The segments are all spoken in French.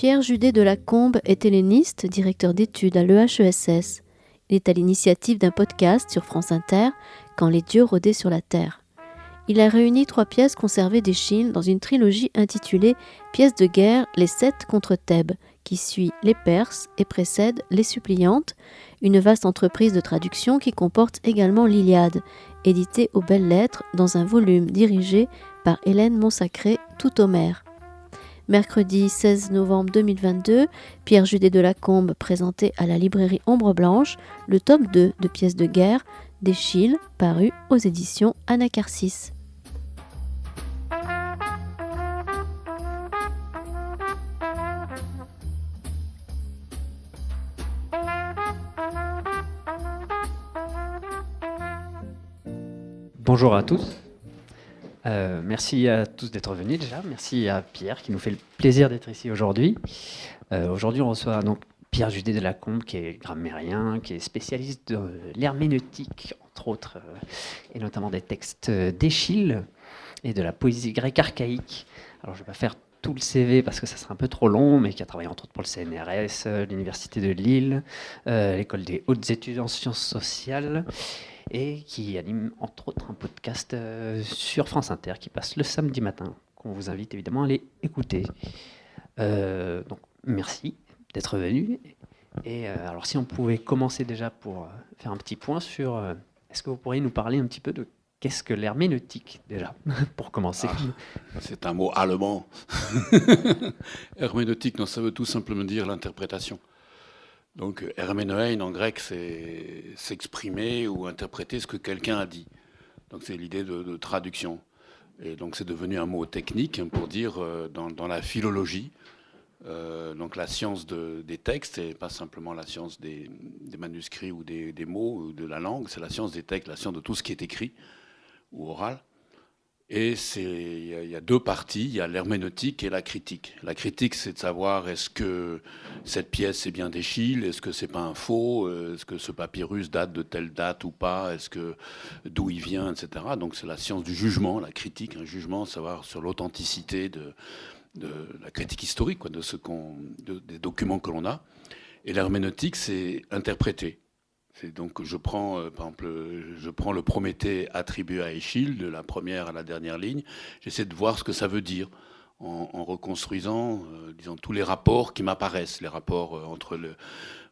Pierre Judet de Lacombe est helléniste, directeur d'études à l'EHESS. Il est à l'initiative d'un podcast sur France Inter, Quand les dieux rôdaient sur la terre. Il a réuni 3 pièces conservées d'Échille dans une trilogie intitulée Pièces de guerre, les 7 contre Thèbes, qui suit les Perses et précède les Suppliantes, une vaste entreprise de traduction qui comporte également l'Iliade, éditée aux belles lettres dans un volume dirigé par Hélène Monsacré, tout Homère. Mercredi 16 novembre 2022, Pierre Judet de Lacombe présentait à la librairie Ombre Blanche le tome 2 de Pièces de guerre d'Échille, paru aux éditions Anacarsis. Bonjour à tous. Merci à tous d'être venus déjà. Merci à Pierre qui nous fait le plaisir d'être ici aujourd'hui. Aujourd'hui, on reçoit donc Pierre Judet de Lacombe, qui est grammairien, qui est spécialiste de l'herméneutique, entre autres, et notamment des textes d'Échille et de la poésie grecque archaïque. Alors, je ne vais pas faire tout le CV parce que ça serait un peu trop long, mais qui a travaillé entre autres pour le CNRS, l'Université de Lille, l'École des hautes études en sciences sociales, et qui anime entre autres un podcast sur France Inter qui passe le samedi matin, qu'on vous invite évidemment à aller écouter. Donc merci d'être venu. Et alors si on pouvait commencer déjà pour faire un petit point sur... est-ce que vous pourriez nous parler un petit peu de qu'est-ce que l'herméneutique déjà, pour commencer? C'est un mot allemand. Herméneutique, non, ça veut tout simplement dire l'interprétation. Donc, herménein en grec, c'est s'exprimer ou interpréter ce que quelqu'un a dit. Donc, c'est l'idée de traduction. Et donc, c'est devenu un mot technique pour dire dans la philologie, donc la science des textes, et pas simplement la science des manuscrits ou des mots ou de la langue, c'est la science des textes, la science de tout ce qui est écrit ou oral. Et il y a 2 parties, il y a l'herméneutique et la critique. La critique, c'est de savoir est-ce que cette pièce est bien d'Échille, est-ce que c'est pas un faux, est-ce que ce papyrus date de telle date ou pas, d'où il vient, etc. Donc c'est la science du jugement, la critique, un jugement, savoir sur l'authenticité de la critique historique, quoi, des documents que l'on a. Et l'herméneutique, c'est interpréter. Donc je prends, par exemple, le Prométhée attribué à Échille, de la première à la dernière ligne. J'essaie de voir ce que ça veut dire en reconstruisant, disons, tous les rapports qui m'apparaissent, les rapports entre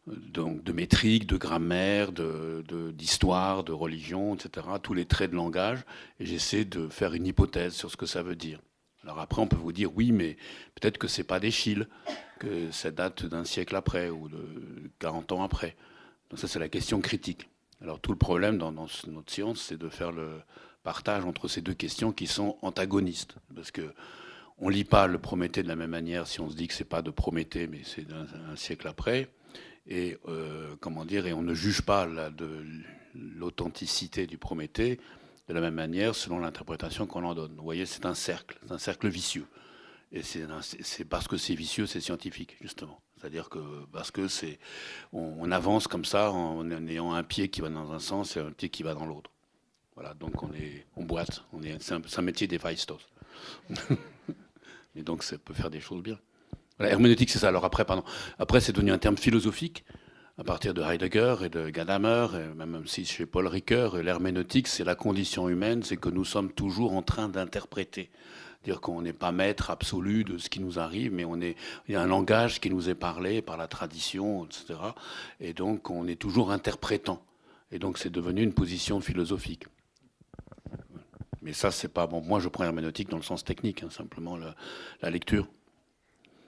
donc de métrique, de grammaire, d'histoire, de religion, etc. Tous les traits de langage, et j'essaie de faire une hypothèse sur ce que ça veut dire. Alors après, on peut vous dire oui, mais peut-être que c'est pas d'Échille, que ça date d'un siècle après ou de 40 ans après. Donc ça, c'est la question critique. Alors tout le problème dans notre science, c'est de faire le partage entre ces 2 questions qui sont antagonistes. Parce que on lit pas le Prométhée de la même manière si on se dit que c'est pas de Prométhée, mais c'est un siècle après. Et et on ne juge pas de l'authenticité du Prométhée de la même manière selon l'interprétation qu'on en donne. Vous voyez, c'est un cercle vicieux. Et c'est parce que c'est vicieux, c'est scientifique, justement. C'est-à-dire que parce que on avance comme ça en ayant un pied qui va dans un sens et un pied qui va dans l'autre. Voilà, donc on boite. C'est un métier d'Héphaïstos. Et donc ça peut faire des choses bien. Voilà, herméneutique, c'est ça. Alors après, c'est devenu un terme philosophique à partir de Heidegger et de Gadamer, et même si chez Paul Ricoeur, l'herméneutique, c'est la condition humaine, c'est que nous sommes toujours en train d'interpréter. Dire qu'on n'est pas maître absolu de ce qui nous arrive, mais il y a un langage qui nous est parlé par la tradition, etc. Et donc, on est toujours interprétant. Et donc, c'est devenu une position philosophique. Mais ça, c'est pas bon. Moi, je prends l'herméneutique dans le sens technique, simplement la lecture.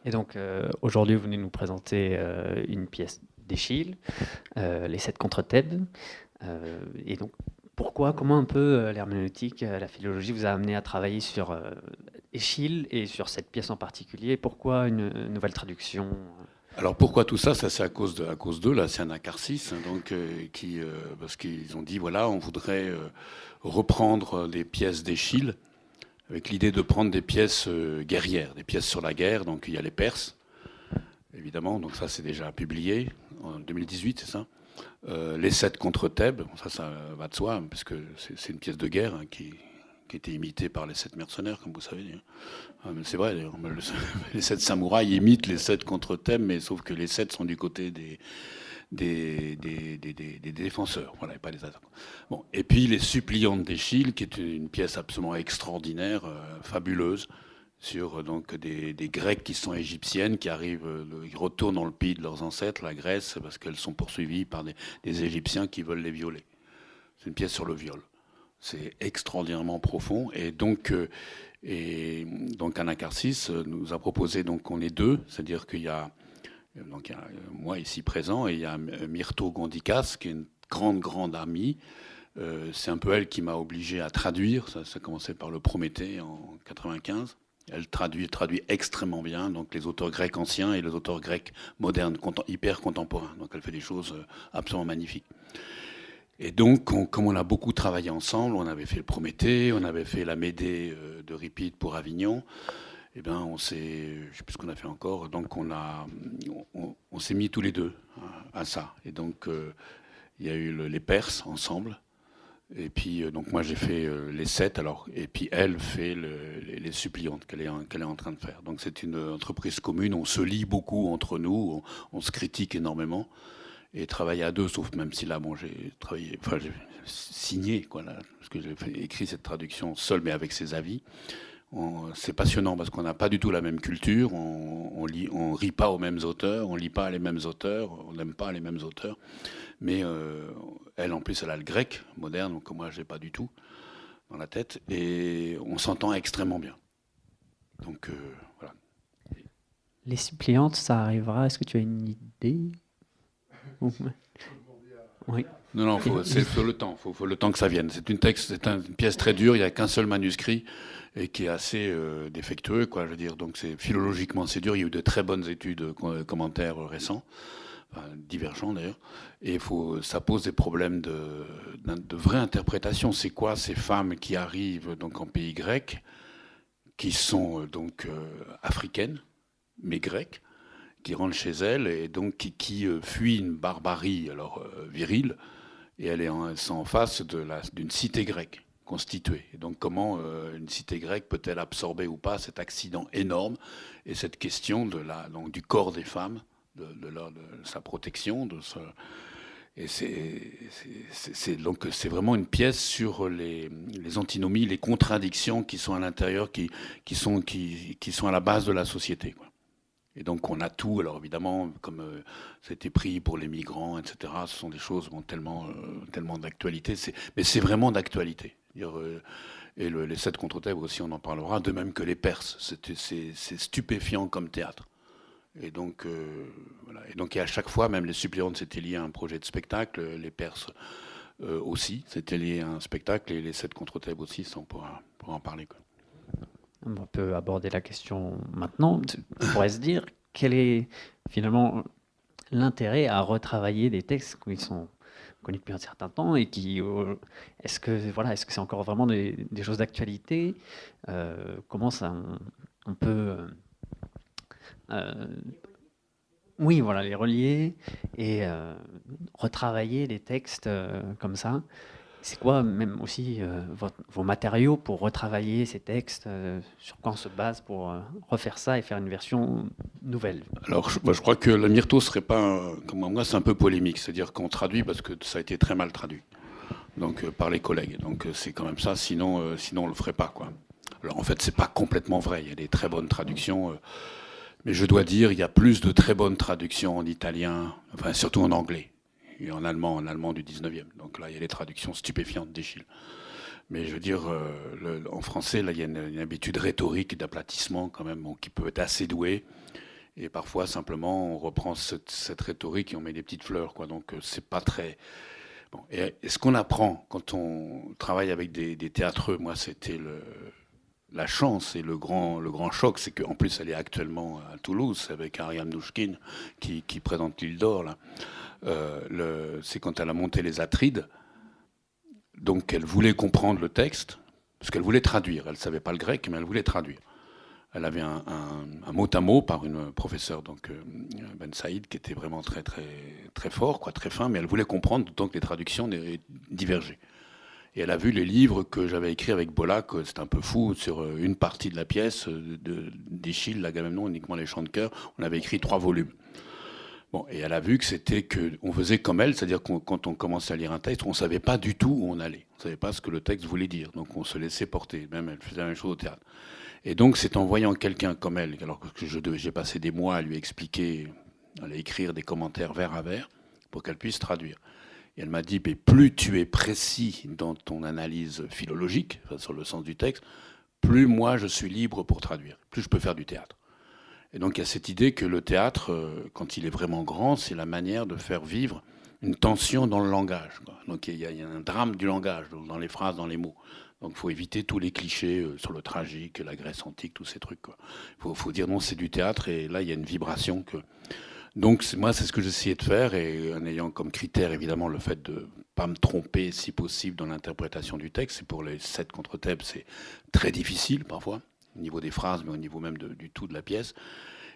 Et donc, aujourd'hui, vous venez nous présenter une pièce d'Échille, les 7 contre Thèbes. Et donc, comment un peu l'herméneutique, la philologie vous a amené à travailler sur Échille et sur cette pièce en particulier? Pourquoi une nouvelle traduction? Alors pourquoi tout ça? Ça c'est à cause d'eux, là, c'est Anacarsis, donc parce qu'ils ont dit voilà, on voudrait reprendre des pièces d'Échille avec l'idée de prendre des pièces guerrières, des pièces sur la guerre. Donc il y a les Perses, évidemment, donc ça c'est déjà publié en 2018, c'est ça. Les 7 contre Thèbes, ça va de soi, parce que c'est une pièce de guerre qui qui était imité par les 7 mercenaires, comme vous savez. Mais c'est vrai, d'ailleurs. Les 7 samouraïs imitent les 7 contre-thèmes, mais sauf que les 7 sont du côté des défenseurs, voilà, et pas des attaquants. Bon, et puis Les Suppliantes d'Échille, qui est une pièce absolument extraordinaire, fabuleuse, sur donc des Grecs qui sont égyptiennes, qui arrivent, ils retournent dans le pays de leurs ancêtres, la Grèce, parce qu'elles sont poursuivies par des Égyptiens qui veulent les violer. C'est une pièce sur le viol. C'est extraordinairement profond. Et donc Anacarsis nous a proposé, donc on est deux, c'est-à-dire qu'il y a moi ici présent, et il y a Myrto Gondikas, qui est une grande amie. C'est un peu elle qui m'a obligé à traduire. Ça commençait par le Prométhée en 95. Elle traduit extrêmement bien, donc les auteurs grecs anciens et les auteurs grecs modernes, hyper contemporains. Donc elle fait des choses absolument magnifiques. Et donc, comme on a beaucoup travaillé ensemble, on avait fait le Prométhée, on avait fait la Médée de Ripide pour Avignon. Eh bien, je ne sais plus ce qu'on a fait encore. Donc, on s'est mis tous les deux à ça. Et donc, il y a eu les Perses ensemble. Et puis, donc moi, j'ai fait les 7. Alors, et puis, elle fait les Suppliantes qu'elle est en train de faire. Donc, c'est une entreprise commune. On se lit beaucoup entre nous. On se critique énormément. Et travailler à deux, sauf même si là, bon, j'ai signé, quoi, là, parce que j'ai écrit cette traduction seul, mais avec ses avis. C'est passionnant parce qu'on n'a pas du tout la même culture, on rit pas aux mêmes auteurs, on lit pas les mêmes auteurs, on n'aime pas les mêmes auteurs. Mais elle, en plus, elle a le grec moderne, donc moi, j'ai pas du tout dans la tête, et on s'entend extrêmement bien. Donc voilà. Les Suppliantes, ça arrivera. Est-ce que tu as une idée? Oui. Non, faut le temps. Faut le temps que ça vienne. C'est une pièce très dure. Il n'y a qu'un seul manuscrit et qui est assez défectueux, quoi. Je veux dire, donc philologiquement c'est dur. Il y a eu de très bonnes études, commentaires récents, divergents d'ailleurs. Et ça pose des problèmes de vraie interprétation. C'est quoi ces femmes qui arrivent donc en pays grec, qui sont donc africaines, mais grecques, qui rentrent chez elles et donc qui fuient une barbarie virile, et elles sont en face d'une cité grecque constituée. Et donc comment une cité grecque peut-elle absorber ou pas cet accident énorme et cette question donc, du corps des femmes, de sa protection, et donc c'est vraiment une pièce sur les antinomies, les contradictions qui sont à l'intérieur, qui sont à la base de la société, quoi. Et donc on a tout, alors évidemment, comme c'était pris pour les migrants, etc., ce sont des choses tellement d'actualité, mais c'est vraiment d'actualité. Et les 7 contre Thèbes aussi, on en parlera, de même que les Perses. C'est stupéfiant comme théâtre. Et donc, voilà. Et donc, à chaque fois, même les Suppliantes, c'était lié à un projet de spectacle, les Perses aussi, c'était lié à un spectacle, et les 7 contre Thèbes aussi, ça, on pourra en parler, quoi. On peut aborder la question maintenant. On pourrait se dire, quel est finalement l'intérêt à retravailler des textes qui sont connus depuis un certain temps et est-ce que c'est encore vraiment des choses d'actualité? Comment ça on peut oui, voilà, les relier et retravailler des textes comme ça? C'est quoi même aussi vos matériaux pour retravailler ces textes? Sur quoi on se base pour refaire ça et faire une version nouvelle? Alors je crois que la Myrto serait pas, comme moi, c'est un peu polémique. C'est-à-dire qu'on traduit parce que ça a été très mal traduit, donc par les collègues. Donc c'est quand même ça, sinon on le ferait pas, quoi. Alors en fait c'est pas complètement vrai. Il y a des très bonnes traductions, mais je dois dire il y a plus de très bonnes traductions en italien, enfin surtout en anglais. Et en allemand du 19e. Donc là, il y a les traductions stupéfiantes d'Échille. Mais je veux dire, en français, là, il y a une habitude rhétorique d'aplatissement quand même, qui peut être assez douée. Et parfois, simplement, on reprend cette rhétorique et on met des petites fleurs, quoi. Donc, c'est pas très... Bon. Et ce qu'on apprend quand on travaille avec des théâtreux, moi, c'était la chance et le grand choc, c'est qu'en plus, elle est actuellement à Toulouse avec Ariane Nouchkine qui présente l'Île d'Or, là. C'est quand elle a monté les Atrides, donc elle voulait comprendre le texte, parce qu'elle voulait traduire. Elle ne savait pas le grec, mais elle voulait traduire. Elle avait un mot à mot par une professeure, donc Ben Saïd, qui était vraiment très, très, très fort, quoi, très fin, mais elle voulait comprendre, donc les traductions divergeaient. Et elle a vu les livres que j'avais écrits avec Bollac, c'est un peu fou, sur une partie de la pièce, d'Eschyle, l'Agamemnon, uniquement les chants de chœur. On avait écrit 3 volumes. Bon, et elle a vu qu'on faisait comme elle, c'est-à-dire que quand on commençait à lire un texte, on ne savait pas du tout où on allait. On ne savait pas ce que le texte voulait dire. Donc on se laissait porter. Même elle faisait la même chose au théâtre. Et donc c'est en voyant quelqu'un comme elle, alors que j'ai passé des mois à lui expliquer, à lui écrire des commentaires vers à vers, pour qu'elle puisse traduire. Et elle m'a dit, mais plus tu es précis dans ton analyse philologique, enfin, sur le sens du texte, plus moi je suis libre pour traduire, plus je peux faire du théâtre. Et donc il y a cette idée que le théâtre, quand il est vraiment grand, c'est la manière de faire vivre une tension dans le langage, quoi. Donc il y a un drame du langage, dans les phrases, dans les mots. Donc il faut éviter tous les clichés sur le tragique, la Grèce antique, tous ces trucs. Il faut dire non, c'est du théâtre, et là il y a une vibration que... Donc moi, c'est ce que j'essayais de faire, et en ayant comme critère évidemment le fait de ne pas me tromper si possible dans l'interprétation du texte. C'est pour les 7 contre-thèmes, c'est très difficile parfois, au niveau des phrases, mais au niveau même du tout de la pièce.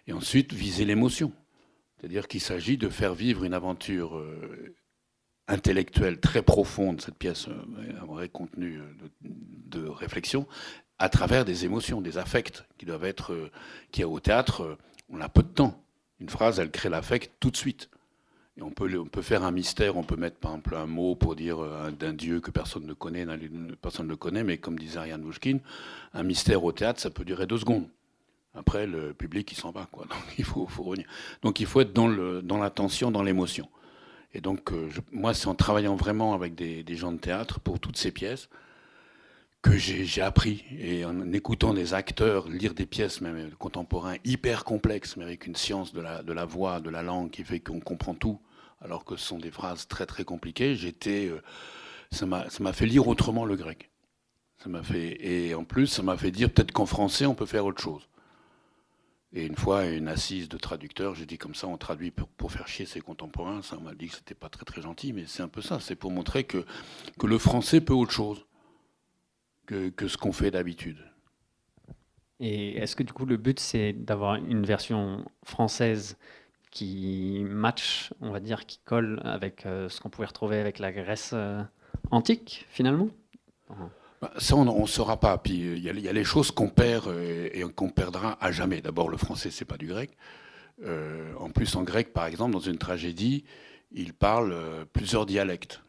Et ensuite, viser l'émotion. C'est-à-dire qu'il s'agit de faire vivre une aventure intellectuelle très profonde, cette pièce, un vrai contenu de réflexion, à travers des émotions, des affects qui doivent être... qui au théâtre, on a peu de temps. Une phrase, elle crée l'affect tout de suite. Et on peut faire un mystère, on peut mettre par exemple un mot pour dire d'un dieu que personne ne connaît, personne ne le connaît, mais comme disait Ariane Mouchkine, un mystère au théâtre, ça peut durer 2 secondes. Après, le public, il s'en va, quoi. Donc il faut revenir. Donc il faut être dans l'attention, dans l'émotion. Et donc moi, c'est en travaillant vraiment avec des gens de théâtre pour toutes ces pièces que j'ai appris, et en écoutant des acteurs lire des pièces même contemporains hyper complexes, mais avec une science de la voix, de la langue qui fait qu'on comprend tout, alors que ce sont des phrases très très compliquées, ça m'a fait lire autrement le grec. Et en plus, ça m'a fait dire peut-être qu'en français, on peut faire autre chose. Et une fois, à une assise de traducteurs, j'ai dit comme ça, on traduit pour faire chier ses contemporains. Ça m'a dit que c'était pas très très gentil, mais c'est un peu ça. C'est pour montrer que le français peut autre chose que ce qu'on fait d'habitude. Et est-ce que du coup le but c'est d'avoir une version française qui match, on va dire, qui colle avec ce qu'on pouvait retrouver avec la Grèce antique finalement? Ça, on ne saura pas. Puis il y a les choses qu'on perd et qu'on perdra à jamais. D'abord, le français, c'est pas du grec. En plus, en grec, par exemple, dans une tragédie, il parle plusieurs dialectes.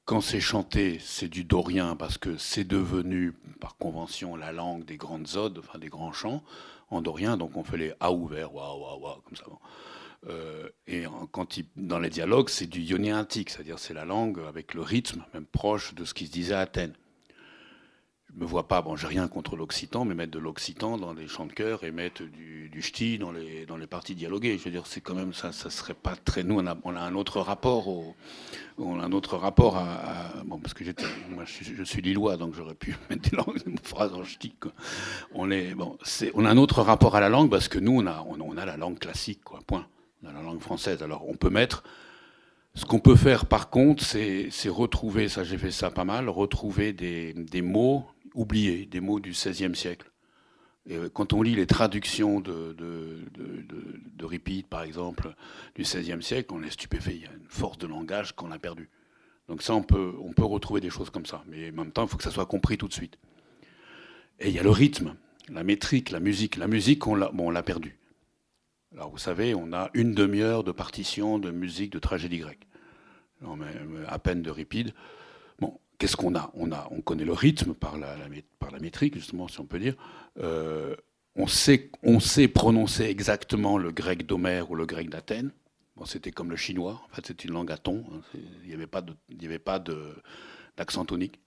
Quand c'est chanté, c'est du dorien parce que c'est devenu, par convention, la langue des grandes odes, enfin des grands chants en dorien. Donc on fait les a ouverts, wa wa wa, comme ça. Et dans les dialogues, c'est du ionéantique, c'est-à-dire c'est la langue avec le rythme, même proche de ce qui se disait à Athènes. Je me vois pas, bon, j'ai rien contre l'occitan, mais mettre de l'occitan dans les chants de chœur et mettre du ch'ti dans les parties dialoguées, je veux dire, c'est quand même ça serait pas très. Nous, on a un autre rapport bon, parce que moi, je suis lillois, donc j'aurais pu mettre des phrases en ch'ti, quoi. On a un autre rapport à la langue parce que nous, on a la langue classique, quoi. Point. On a la langue française. Alors, on peut mettre. Ce qu'on peut faire, par contre, c'est retrouver, ça j'ai fait ça pas mal, retrouver des mots oubliés, des mots du XVIe siècle. Et quand on lit les traductions d'Euripide, par exemple, du XVIe siècle, on est stupéfait. Il y a une force de langage qu'on a perdue. Donc ça, on peut retrouver des choses comme ça. Mais en même temps, il faut que ça soit compris tout de suite. Et il y a le rythme, la métrique, la musique. La musique, on l'a perdue. Alors vous savez, on a une demi-heure de partition de musique de tragédie grecque. À peine d'Euripide. Bon, qu'est-ce qu'on a ? On connaît le rythme par la métrique, justement, si on peut dire. On sait prononcer exactement le grec d'Homère ou le grec d'Athènes. Bon, c'était comme le chinois. En fait, c'est une langue à ton. Il n'y avait pas d'accent tonique.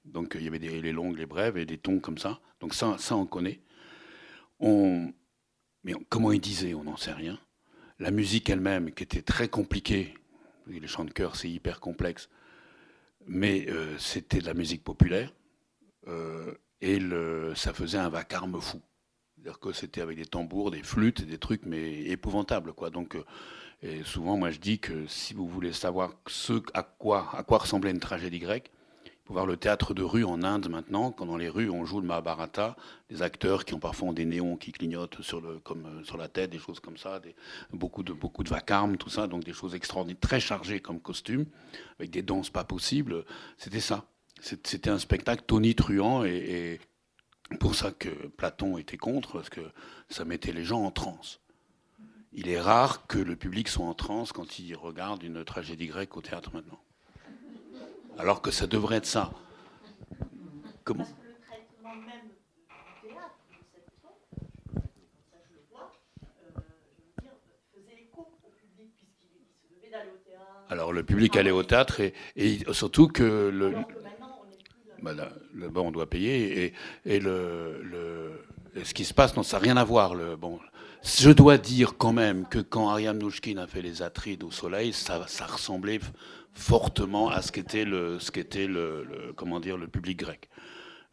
Donc, il y avait les longues, les brèves et des tons comme ça. Donc, ça on connaît. Mais comment ils disaient, on n'en sait rien. La musique elle-même, qui était très compliquée. Les chants de chœur, c'est hyper complexe. Mais c'était de la musique populaire. Et ça faisait un vacarme fou. C'est-à-dire que c'était avec des tambours, des flûtes, des trucs, mais épouvantables, quoi. Donc, et souvent, moi, je dis que si vous voulez savoir à quoi ressemblait une tragédie grecque, il faut voir le théâtre de rue en Inde maintenant, quand dans les rues, on joue le Mahabharata, des acteurs qui ont parfois des néons qui clignotent comme sur la tête, des choses comme ça, beaucoup de vacarme, tout ça, donc des choses extraordinaires, très chargées comme costume, avec des danses pas possibles. C'était ça. C'était un spectacle tonitruant et pour ça que Platon était contre, parce que ça mettait les gens en transe. Il est rare que le public soit en transe quand il regarde une tragédie grecque au théâtre maintenant. Alors que ça devrait être ça. Comment ? Parce que le traitement même du théâtre, de cette façon, comme ça je le vois, je veux dire, faisait écho au public, puisqu'il se devait d'aller au théâtre. Alors le public allait au théâtre et surtout que Alors que maintenant, on n'est plus là. Bon, on doit payer et ce qui se passe, non, ça n'a rien à voir. Je dois dire quand même que quand Ariane Mnouchkine a fait les Atrides au soleil, ça ressemblait fortement à ce qu'était comment dire, le public grec.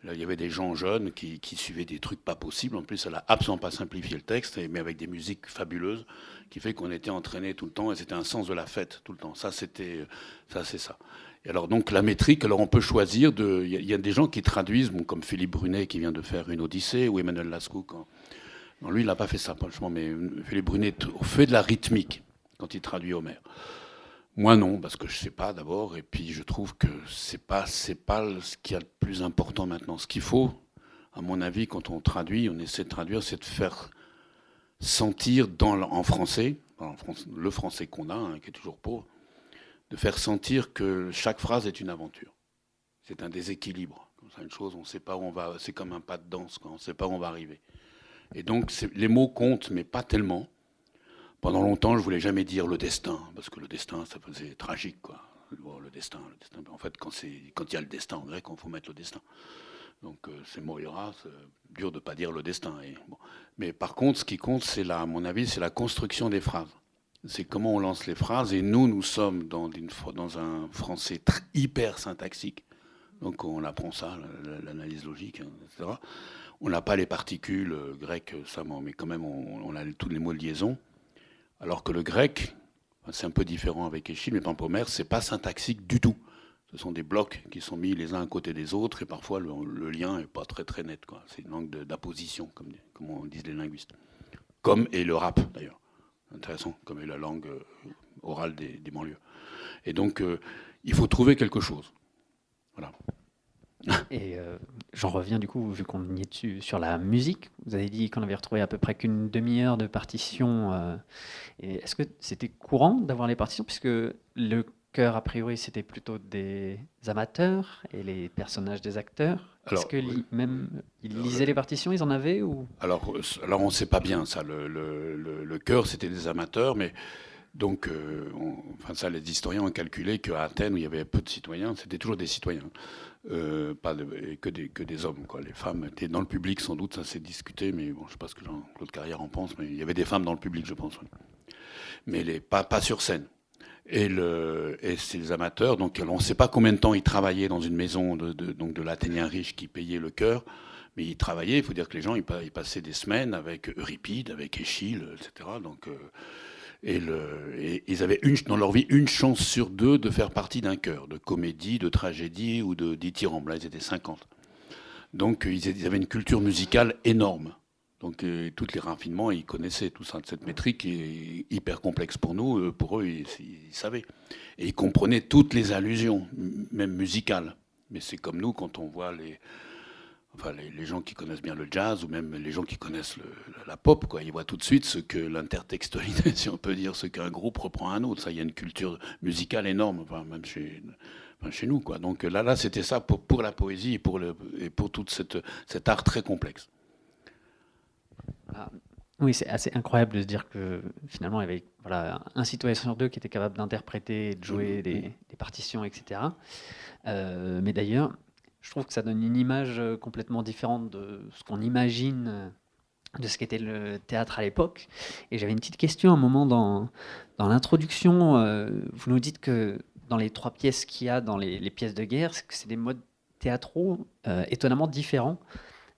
Là, il y avait des gens jeunes qui suivaient des trucs pas possibles. En plus, elle a absolument pas simplifié le texte, mais avec des musiques fabuleuses, qui fait qu'on était entraînés tout le temps et c'était un sens de la fête tout le temps. Ça, c'est ça. Et alors donc la métrique, alors on peut choisir il y a des gens qui traduisent, bon, comme Philippe Brunet qui vient de faire une Odyssée, ou Emmanuel Lascaux. Non, lui, il n'a pas fait ça, franchement, mais Philippe Brunet fait de la rythmique quand il traduit Homère. Moi non, parce que je sais pas d'abord, et puis je trouve que c'est pas ce qu'il y a de plus important maintenant. Ce qu'il faut, à mon avis, quand on traduit, on essaie de traduire, c'est de faire sentir en français, le français qu'on a, hein, qui est toujours pauvre, de faire sentir que chaque phrase est une aventure. C'est un déséquilibre. Comme ça, une chose, on ne sait pas où on va. C'est comme un pas de danse, quoi. On ne sait pas où on va arriver. Et donc, les mots comptent, mais pas tellement. Pendant longtemps, je voulais jamais dire le destin, parce que le destin, ça faisait tragique, quoi. Bon, le destin. En fait, quand il y a le destin en grec, il faut mettre le destin. Donc, c'est Moira, c'est dur de pas dire le destin. Bon. Mais par contre, ce qui compte, à mon avis, c'est la construction des phrases. C'est comment on lance les phrases. Et nous sommes dans un français hyper syntaxique. Donc, on apprend ça, l'analyse logique, hein, etc. On n'a pas les particules grecques, ça, mais quand même, on a tous les mots de liaison. Alors que le grec, c'est un peu différent avec Échille, mais Pampomère, c'est pas syntaxique du tout. Ce sont des blocs qui sont mis les uns à côté des autres, et parfois le lien est pas très très net, quoi. C'est une langue d'apposition, comme on disent les linguistes. Comme est le rap, d'ailleurs. Intéressant, comme est la langue orale des banlieues. Et donc, il faut trouver quelque chose. Voilà. Et j'en reviens du coup, vu qu'on y est dessus, sur la musique. Vous avez dit qu'on avait retrouvé à peu près qu'une demi-heure de partition. Et est-ce que c'était courant d'avoir les partitions, puisque le chœur, a priori, c'était plutôt des amateurs et les personnages des acteurs. Est-ce que même ils lisaient les partitions, ils en avaient ou... Alors on ne sait pas bien ça. Le chœur, c'était des amateurs, mais donc, les historiens ont calculé qu'à Athènes, où il y avait peu de citoyens, c'était toujours des citoyens, que des hommes, quoi. Les femmes étaient dans le public, sans doute, ça s'est discuté, mais bon, je ne sais pas ce que Jean-Claude Carrière en pense, mais il y avait des femmes dans le public, je pense. Ouais. Mais pas sur scène. Et c'est les amateurs, donc on ne sait pas combien de temps ils travaillaient dans une maison de l'Athénien riche qui payait le chœur, mais ils travaillaient. Il faut dire que les gens, ils passaient des semaines avec Euripide, avec Échille, etc. Donc, et ils avaient dans leur vie une chance sur deux de faire partie d'un chœur, de comédie, de tragédie ou de dithyrambe. Là, ils étaient 50. Donc, ils avaient une culture musicale énorme. Donc, tous les raffinements, ils connaissaient tout ça. Cette métrique est hyper complexe pour nous. Pour eux, ils savaient. Et ils comprenaient toutes les allusions, même musicales. Mais c'est comme nous, quand on voit les gens qui connaissent bien le jazz, ou même les gens qui connaissent la pop, quoi. Ils voient tout de suite ce que l'intertextualité, si on peut dire, ce qu'un groupe reprend un autre. Ça, il y a une culture musicale énorme, même chez nous, quoi. Donc là, c'était ça pour la poésie et pour tout cet art très complexe. Ah, oui, c'est assez incroyable de se dire que finalement, il y avait un citoyen sur deux qui était capable d'interpréter, de jouer des partitions, etc. Mais d'ailleurs, je trouve que ça donne une image complètement différente de ce qu'on imagine de ce qu'était le théâtre à l'époque. Et j'avais une petite question à un moment dans l'introduction. Vous nous dites que dans les 3 pièces qu'il y a dans les pièces de guerre, c'est des modes théâtraux étonnamment différents.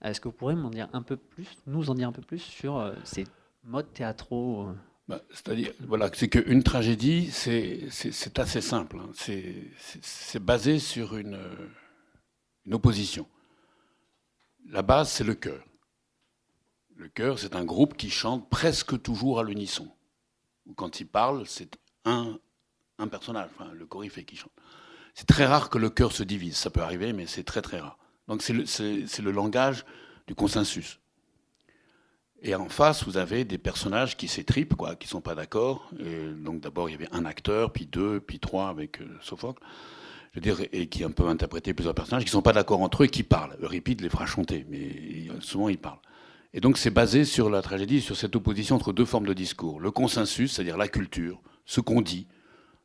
Est-ce que vous pourriez nous en dire un peu plus sur ces modes théâtraux C'est-à-dire, voilà, c'est qu'une tragédie, c'est assez simple. Hein. C'est basé sur une opposition. La base, c'est le chœur. Le chœur, c'est un groupe qui chante presque toujours à l'unisson. Quand il parle, c'est un personnage, le coryphée qui chante. C'est très rare que le chœur se divise. Ça peut arriver, mais c'est très très rare. Donc c'est le langage du consensus. Et en face, vous avez des personnages qui s'étripent, quoi, qui sont pas d'accord. Et donc d'abord, il y avait un acteur, puis deux, puis trois avec Sophocle. Je veux dire, et qui un peu interprété plusieurs personnages qui sont pas d'accord entre eux et qui parlent. Euripide les fera chanter, mais souvent ils parlent. Et donc c'est basé sur la tragédie, sur cette opposition entre deux formes de discours. Le consensus, c'est-à-dire la culture, ce qu'on dit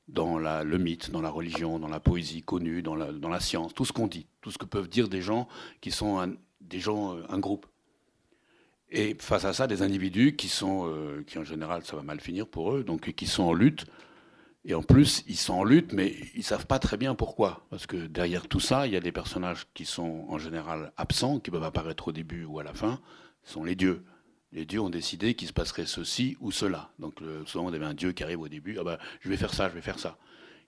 dans le mythe, dans la religion, dans la poésie connue, dans la science, tout ce qu'on dit, tout ce que peuvent dire des gens qui sont un groupe. Et face à ça, des individus qui en général, ça va mal finir pour eux, donc qui sont en lutte. Et en plus, ils sont en lutte, mais ils savent pas très bien pourquoi. Parce que derrière tout ça, il y a des personnages qui sont en général absents, qui peuvent apparaître au début ou à la fin. Ce sont les dieux. Les dieux ont décidé qu'il se passerait ceci ou cela. Donc souvent, on avait un dieu qui arrive au début. Ah ben, je vais faire ça, je vais faire ça.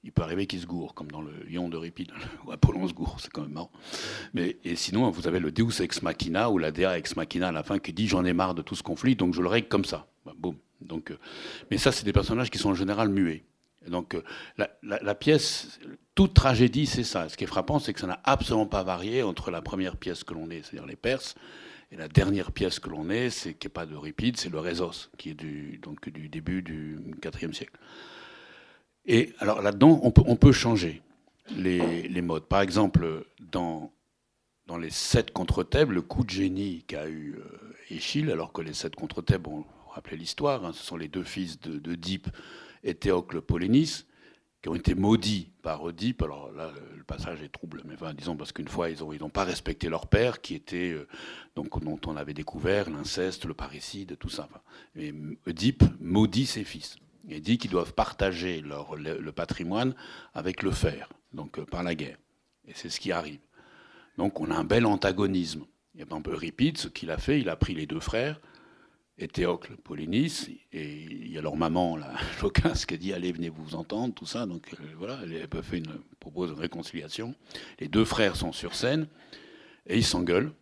Il peut arriver qu'il se gourre, comme dans le Lion d'Euripide, où Apollon se gourre, c'est quand même marrant. Et sinon, vous avez le Deus ex machina, ou la Dea ex machina à la fin, qui dit « j'en ai marre de tout ce conflit, donc je le règle comme ça ». Ben, boum. Donc, mais ça, c'est des personnages qui sont en général muets. Et donc la pièce, toute tragédie, c'est ça. Ce qui est frappant, c'est que ça n'a absolument pas varié entre la première pièce que l'on est, c'est-à-dire les Perses, et la dernière pièce que l'on est, qui n'est pas d'Euripide, c'est le Rhésos, qui est du début du IVe siècle. Et alors là-dedans, on peut changer les modes. Par exemple, dans les 7 contre Thèbes, le coup de génie qu'a eu Échille, alors que les 7 contre Thèbes, on rappelait l'histoire, hein, ce sont les deux fils d'Œdipe et Théocle Polénice, qui ont été maudits par Oedipe. Alors là, le passage est trouble, mais enfin, disons parce qu'une fois, ils n'ont pas respecté leur père, qui était donc dont on avait découvert l'inceste, le parricide, tout ça. Enfin, et Oedipe maudit ses fils et dit qu'ils doivent partager le patrimoine avec le fer, donc par la guerre. Et c'est ce qui arrive. Donc on a un bel antagonisme. Et par exemple, Euripide, ce qu'il a fait, il a pris les deux frères, et Théocle, Polynice, et il y a leur maman, la Jocaste, qui a dit « Allez, venez vous entendre », tout ça. Donc voilà, elle propose une réconciliation. Les deux frères sont sur scène, et ils s'engueulent.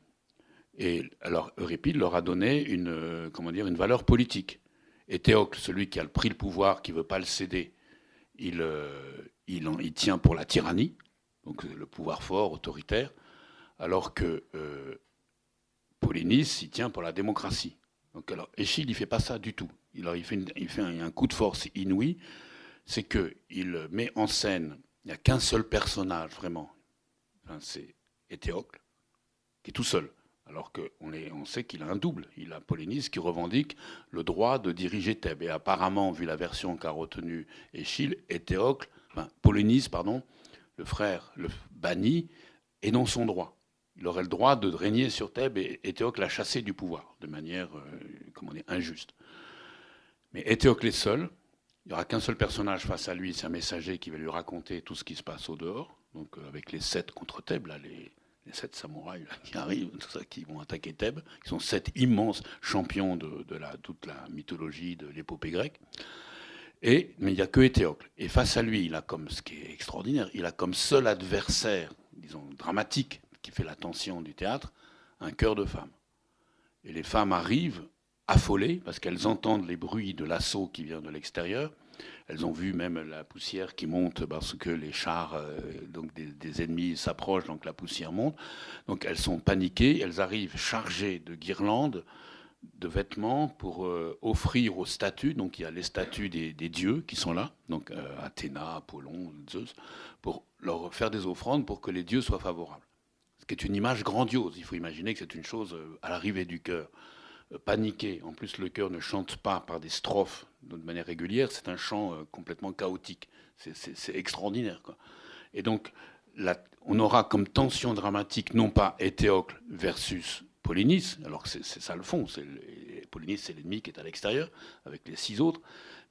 Et alors Euripide leur a donné une valeur politique. Et Théocle, celui qui a pris le pouvoir, qui ne veut pas le céder, il tient pour la tyrannie, donc le pouvoir fort, autoritaire, alors que Polynice, il tient pour la démocratie. Donc, alors, Échille, il ne fait pas ça du tout. Il fait un coup de force inouï, c'est qu'il met en scène, il n'y a qu'un seul personnage, vraiment, enfin, c'est Théocle, qui est tout seul. Alors qu'on sait qu'il a un double. Il a Polynice qui revendique le droit de diriger Thèbes. Et apparemment, vu la version qu'a retenue Échille, Polynice, le frère, le banni, est dans son droit. Il aurait le droit de régner sur Thèbes et Théocle l'a chassé du pouvoir de manière injuste. Mais Théocle est seul. Il n'y aura qu'un seul personnage face à lui, c'est un messager qui va lui raconter tout ce qui se passe au dehors. Donc avec les 7 contre Thèbes, là, les 7 samouraïs là, qui arrivent, tout ça, qui vont attaquer Thèbes, qui sont 7 immenses champions de toute la mythologie de l'épopée grecque. Mais il n'y a que Théocle. Et face à lui, il a comme, ce qui est extraordinaire, il a comme seul adversaire, disons, dramatique, qui fait la tension du théâtre, un chœur de femmes. Et les femmes arrivent affolées, parce qu'elles entendent les bruits de l'assaut qui vient de l'extérieur. Elles ont vu même la poussière qui monte parce que les chars donc des ennemis s'approchent, donc la poussière monte. Donc elles sont paniquées, elles arrivent chargées de guirlandes, de vêtements pour offrir aux statues. Donc il y a les statues des dieux qui sont là, donc Athéna, Apollon, Zeus, pour leur faire des offrandes pour que les dieux soient favorables. Ce qui est une image grandiose. Il faut imaginer que c'est une chose à l'arrivée du chœur. Paniqué. En plus, le chœur ne chante pas par des strophes de manière régulière. C'est un chant complètement chaotique. C'est extraordinaire, quoi. Et donc, on aura comme tension dramatique non pas Théocle versus Polynice, alors que c'est ça le fond. Polynice, c'est l'ennemi qui est à l'extérieur, avec les 6 autres.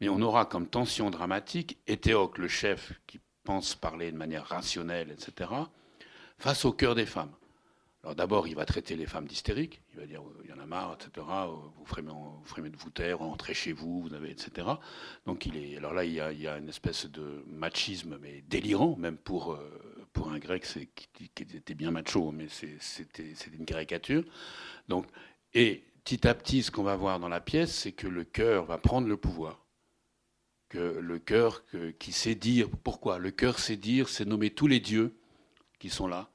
Mais on aura comme tension dramatique Théocle, le chef, qui pense parler de manière rationnelle, etc., face au cœur des femmes. Alors d'abord, il va traiter les femmes d'hystériques. Il va dire, il y en a marre, etc. Vous fermez de vous taire, rentrez chez vous, etc. Donc alors là, il y a une espèce de machisme, mais délirant, même pour un grec qui était bien macho, mais c'était une caricature. Donc, et petit à petit, ce qu'on va voir dans la pièce, c'est que le chœur va prendre le pouvoir, que le cœur qui sait dire, pourquoi? Le cœur sait dire, c'est nommer tous les dieux qui sont là.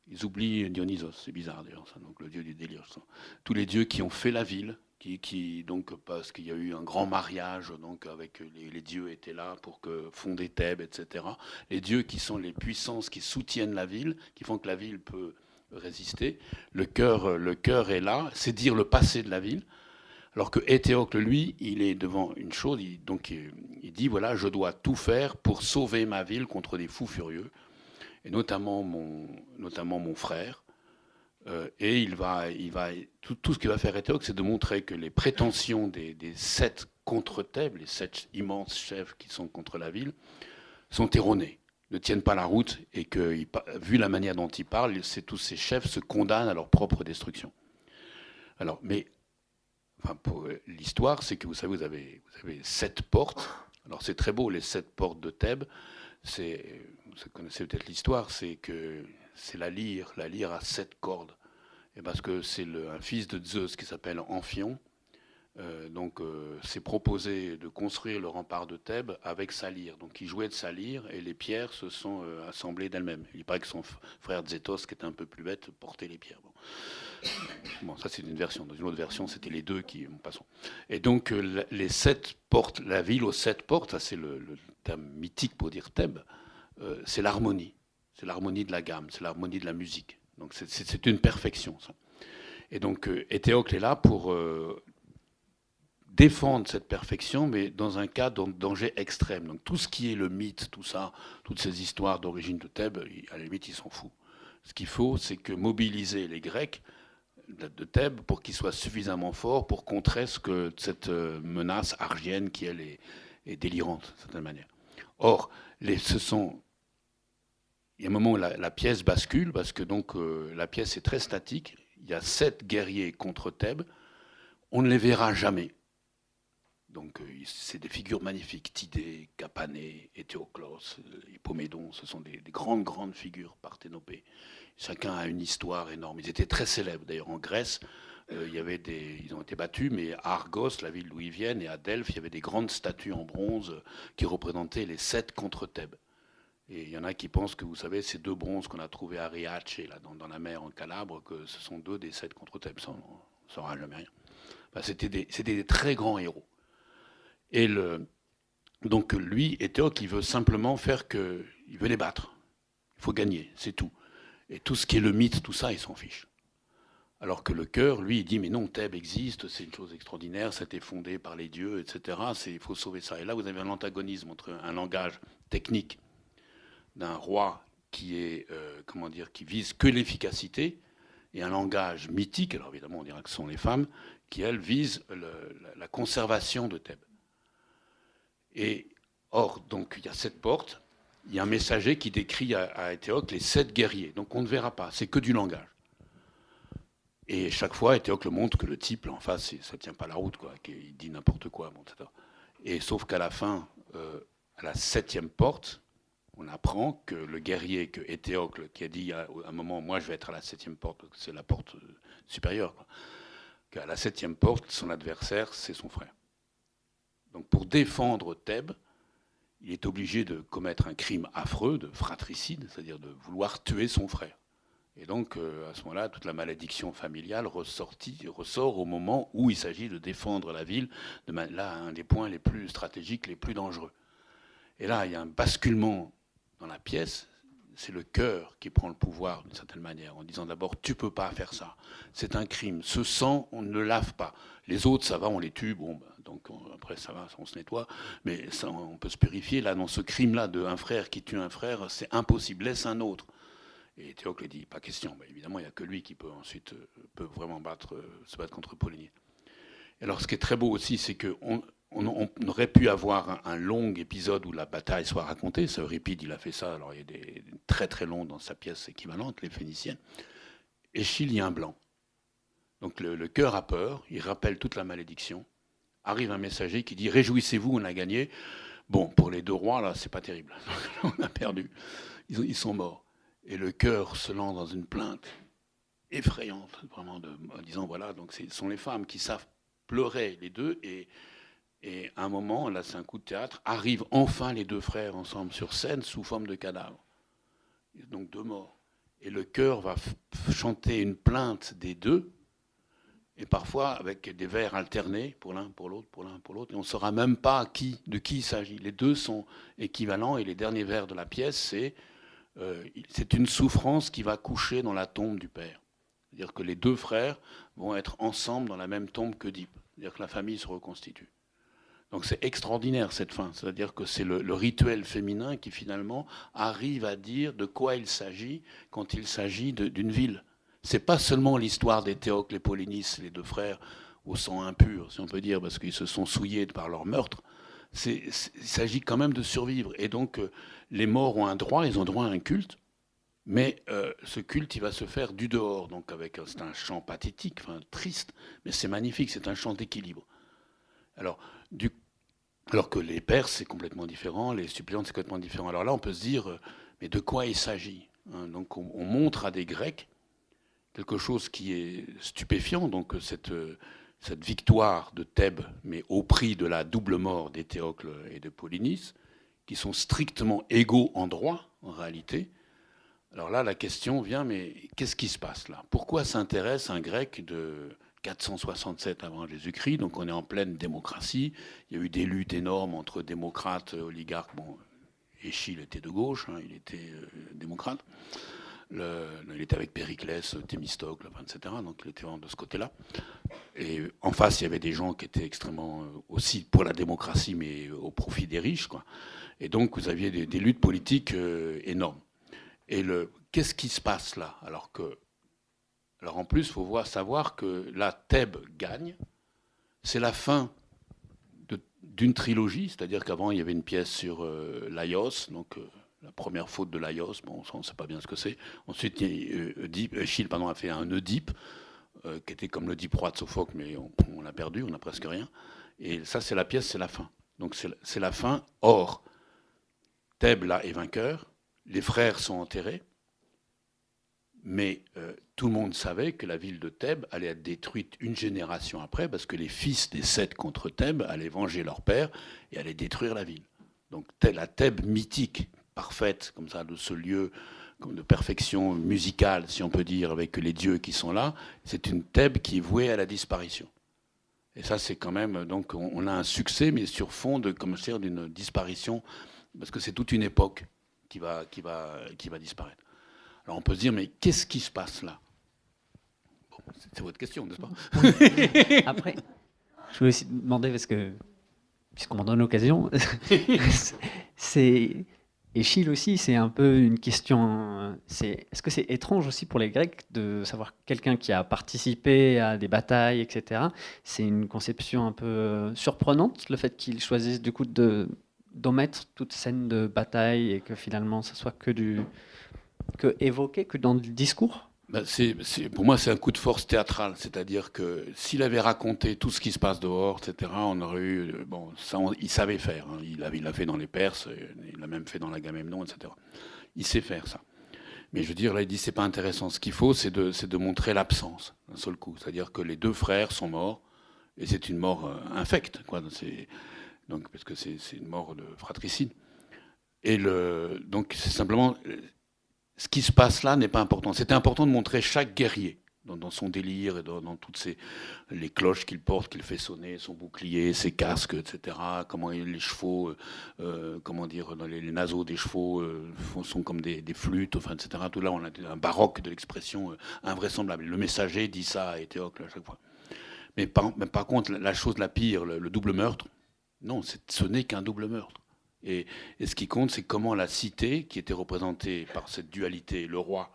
Ils oublient Dionysos, c'est bizarre d'ailleurs, ça, donc le dieu du délire. Ça. Tous les dieux qui ont fait la ville, donc parce qu'il y a eu un grand mariage, donc avec les dieux étaient là pour fonder Thèbes, etc. Les dieux qui sont les puissances qui soutiennent la ville, qui font que la ville peut résister. Le cœur est là, c'est dire le passé de la ville. Alors que Éthéocle, lui, il est devant une chose, il dit, voilà, je dois tout faire pour sauver ma ville contre des fous furieux, et notamment mon frère. Et tout ce qu'il va faire Éthéocle, c'est de montrer que les prétentions des 7 contre Thèbes, les 7 immenses chefs qui sont contre la ville, sont erronées, ne tiennent pas la route, et que, vu la manière dont il parle, tous ces chefs se condamnent à leur propre destruction. Alors, mais pour l'histoire, c'est que vous savez, vous avez 7 portes. Alors c'est très beau, les 7 portes de Thèbes. Vous connaissez peut-être l'histoire, c'est que c'est la lyre a 7 cordes. Et parce que c'est un fils de Zeus qui s'appelle Amphion. s'est proposé de construire le rempart de Thèbes avec sa lyre. Donc il jouait de sa lyre et les pierres se sont assemblées d'elles-mêmes. Il paraît que son frère Zétos, qui était un peu plus bête, portait les pierres. Bon, ça c'est une version. Dans une autre version, c'était les deux qui... passons. Et donc les 7 portes, la ville aux 7 portes, ça c'est le terme mythique pour dire Thèbes, c'est l'harmonie. C'est l'harmonie de la gamme, c'est l'harmonie de la musique. Donc c'est une perfection, ça. Et donc Éthéocle est là pour défendre cette perfection, mais dans un cas de danger extrême. Donc tout ce qui est le mythe, tout ça, toutes ces histoires d'origine de Thèbes, à la limite, il s'en fout. Ce qu'il faut, c'est que mobiliser les Grecs de Thèbes pour qu'ils soient suffisamment forts pour contrer cette menace argienne qui, elle, est délirante, d'une certaine manière. Or, il y a un moment où la pièce bascule, parce que donc la pièce est très statique. Il y a 7 guerriers contre Thèbes. On ne les verra jamais. Donc c'est des figures magnifiques. Tidée, Capané, Éthéoclos, Hippomédon, ce sont des grandes figures parthénopées. Chacun a une histoire énorme. Ils étaient très célèbres. D'ailleurs, en Grèce, ils ont été battus, mais à Argos, la ville d'où ils viennent, et à Delphes, il y avait des grandes statues en bronze qui représentaient les 7 contre Thèbes. Et il y en a qui pensent que, vous savez, ces 2 bronzes qu'on a trouvés à Riace, là, dans la mer en Calabre, que ce sont 2 des 7 contre Thèbes. Ça, on ne saura jamais rien. Enfin, c'était des très grands héros. Et donc lui, Éthéocle, il veut simplement il veut les battre. Il faut gagner, c'est tout. Et tout ce qui est le mythe, tout ça, il s'en fiche. Alors que le cœur, lui, il dit, mais non, Thèbes existe, c'est une chose extraordinaire, ça a été fondé par les dieux, etc. Il faut sauver ça. Et là, vous avez un antagonisme entre un langage technique d'un roi qui vise que l'efficacité, et un langage mythique, alors évidemment on dira que ce sont les femmes, qui, elles, visent la conservation de Thèbes. Et or, donc, il y a 7 portes, il y a un messager qui décrit à Éthéocle les 7 guerriers. Donc on ne verra pas, c'est que du langage. Et chaque fois, Éthéocle montre que le type, là, en face, ça ne tient pas la route, quoi, qu'il dit n'importe quoi, bon, etc. Et sauf qu'à la fin, à la 7e porte, on apprend que le guerrier, que Éthéocle, qui a dit à un moment, moi je vais être à la 7e porte, parce que c'est la porte supérieure, quoi, qu'à la 7e porte, son adversaire, c'est son frère. Donc pour défendre Thèbes, il est obligé de commettre un crime affreux, de fratricide, c'est-à-dire de vouloir tuer son frère. Et donc à ce moment-là, toute la malédiction familiale ressort au moment où il s'agit de défendre la ville, là, un des points les plus stratégiques, les plus dangereux. Et là, il y a un basculement dans la pièce. C'est le cœur qui prend le pouvoir d'une certaine manière, en disant d'abord, tu ne peux pas faire ça, c'est un crime, ce sang, on ne le lave pas. Les autres, ça va, on les tue, bon, donc après ça va, on se nettoie, mais ça, on peut se purifier. Là, dans ce crime-là d'un frère qui tue un frère, c'est impossible, laisse un autre. Et Théocle dit, pas question, mais évidemment, il n'y a que lui qui peut ensuite vraiment se battre contre Polynice. Et alors, ce qui est très beau aussi, c'est qu'on aurait pu avoir un long épisode où la bataille soit racontée. Ça, Euripide, il a fait ça. Alors, il y a des très très longs dans sa pièce équivalente, les Phéniciennes. Échille, il y a un blanc. Donc le cœur a peur, il rappelle toute la malédiction. Arrive un messager qui dit « Réjouissez-vous, on a gagné ». Bon, pour les 2 rois, là, c'est pas terrible. On a perdu. Ils sont morts. Et le cœur se lance dans une plainte effrayante, vraiment, en disant « Voilà, donc ce sont les femmes qui savent pleurer, les 2, et Et à un moment, là c'est un coup de théâtre, arrivent enfin les deux frères ensemble sur scène sous forme de cadavres. Donc 2 morts. Et le chœur va chanter une plainte des deux, et parfois avec des vers alternés pour l'un, pour l'autre, pour l'un, pour l'autre. Et on ne saura même pas de qui il s'agit. Les deux sont équivalents, et les derniers vers de la pièce, c'est une souffrance qui va coucher dans la tombe du père. C'est-à-dire que les deux frères vont être ensemble dans la même tombe qu'Œdipe. C'est-à-dire que la famille se reconstitue. Donc c'est extraordinaire cette fin. C'est-à-dire que c'est le rituel féminin qui finalement arrive à dire de quoi il s'agit quand il s'agit d'une ville. C'est pas seulement l'histoire des Théocle et Polynice, les deux frères au sang impur, si on peut dire, parce qu'ils se sont souillés par leur meurtre. Il s'agit quand même de survivre. Et donc les morts ont un droit, ils ont droit à un culte. Mais ce culte, il va se faire du dehors, donc c'est un chant pathétique, enfin triste, mais c'est magnifique, c'est un chant d'équilibre. Alors que les Perses, c'est complètement différent, les suppléantes, c'est complètement différent. Alors là, on peut se dire, mais de quoi il s'agit, hein? Donc on montre à des Grecs quelque chose qui est stupéfiant, donc cette victoire de Thèbes, mais au prix de la double mort des Théocle et de Polynice, qui sont strictement égaux en droit, en réalité. Alors là, la question vient, mais qu'est-ce qui se passe là? Pourquoi s'intéresse un Grec de 467 avant Jésus-Christ? Donc on est en pleine démocratie. Il y a eu des luttes énormes entre démocrates, oligarques. Bon, Échille était de gauche, hein, il était démocrate. Il était avec Périclès, Thémistocle, etc. Donc il était vraiment de ce côté-là. Et en face, il y avait des gens qui étaient extrêmement aussi pour la démocratie, mais au profit des riches, quoi. Et donc vous aviez des luttes politiques énormes. Et qu'est-ce qui se passe là? Alors en plus, il faut savoir que la Thèbes gagne. C'est la fin d'une trilogie, c'est-à-dire qu'avant, il y avait une pièce sur Laios, donc la première faute de Laios, bon, on ne sait pas bien ce que c'est. Ensuite, Échille a fait un Oedipe, qui était comme l'Oedipe roi de Sophocle, mais on l'a perdu, on n'a presque rien. Et ça, c'est la pièce, c'est la fin. Donc c'est la fin. Or, Thèbes, là, est vainqueur. Les frères sont enterrés, mais tout le monde savait que la ville de Thèbes allait être détruite une génération après, parce que les fils des Sept contre Thèbes allaient venger leur père et allaient détruire la ville. Donc la Thèbes mythique, parfaite, comme ça, de ce lieu de perfection musicale, si on peut dire, avec les dieux qui sont là, c'est une Thèbes qui est vouée à la disparition. Et ça, c'est quand même... Donc on a un succès, mais sur fond d'une disparition, parce que c'est toute une époque qui va disparaître. Alors on peut se dire, mais qu'est-ce qui se passe là? Bon, c'est votre question, n'est-ce pas? Après, je voulais aussi demander, parce que, puisqu'on m'en donne l'occasion, Échille aussi, c'est un peu une question... Est-ce que c'est étrange aussi pour les Grecs de savoir quelqu'un qui a participé à des batailles, etc. C'est une conception un peu surprenante, le fait qu'ils choisissent du coup d'omettre toute scène de bataille et que finalement ça soit que évoqué, que dans le discours. Pour moi, c'est un coup de force théâtral. C'est-à-dire que s'il avait raconté tout ce qui se passe dehors, etc., on aurait eu... Bon, ça, il savait faire. Hein. Il l'a fait dans les Perses, il l'a même fait dans l'Agamemnon, etc. Il sait faire ça. Mais je veux dire, là, il dit, c'est pas intéressant. Ce qu'il faut, c'est de montrer l'absence, d'un seul coup. C'est-à-dire que les deux frères sont morts, et c'est une mort infecte, quoi. Donc, parce que c'est une mort de fratricide. Et donc, c'est simplement... Ce qui se passe là n'est pas important. C'était important de montrer chaque guerrier dans son délire et dans toutes les cloches qu'il porte, qu'il fait sonner, son bouclier, ses casques, etc. Comment les chevaux, comment dire, dans les naseaux des chevaux sont comme des flûtes, enfin, etc. Tout là, on a un baroque de l'expression invraisemblable. Le messager dit ça à Théocle à chaque fois. Mais par contre, la chose la pire, le double meurtre, non, ce n'est qu'un double meurtre. Et ce qui compte, c'est comment la cité, qui était représentée par cette dualité, le roi,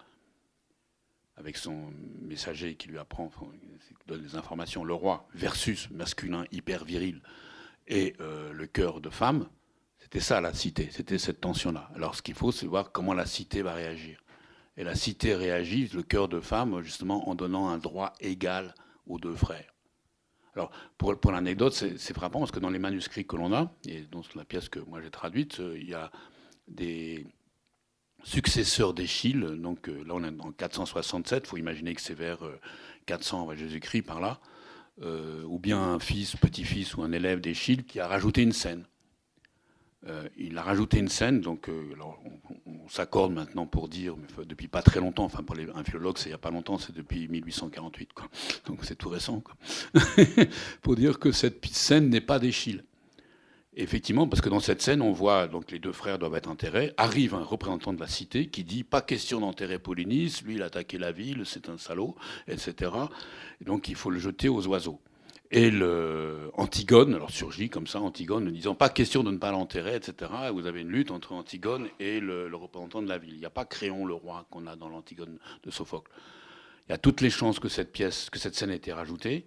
avec son messager qui lui apprend, qui donne des informations, le roi versus masculin hyper viril, et le cœur de femme, c'était ça la cité, c'était cette tension-là. Alors ce qu'il faut, c'est voir comment la cité va réagir. Et la cité réagit, le cœur de femme, justement, en donnant un droit égal aux deux frères. Alors, pour l'anecdote, c'est frappant parce que dans les manuscrits que l'on a, et dans la pièce que moi j'ai traduite, il y a des successeurs d'Échille. Donc là, on est en 467. Il faut imaginer que c'est vers 400 avant Jésus-Christ, par là. ou bien un fils, petit-fils ou un élève d'Eschyle qui a rajouté une scène. Il a rajouté une scène, donc alors, on s'accorde maintenant pour dire, mais depuis pas très longtemps, enfin pour un philologue c'est il n'y a pas longtemps, c'est depuis 1848, quoi. Donc c'est tout récent, quoi. Pour dire que cette scène n'est pas d'Eschyle. Effectivement, parce que dans cette scène, on voit donc les deux frères doivent être enterrés. Arrive un représentant de la cité qui dit pas question d'enterrer Polynice, lui il a attaqué la ville, c'est un salaud, etc. Et donc il faut le jeter aux oiseaux. Et Antigone, alors surgit comme ça, Antigone, en disant pas question de ne pas l'enterrer, etc. Et vous avez une lutte entre Antigone et le représentant de la ville. Il n'y a pas Créon, le roi, qu'on a dans l'Antigone de Sophocle. Il y a toutes les chances que cette scène ait été rajoutée,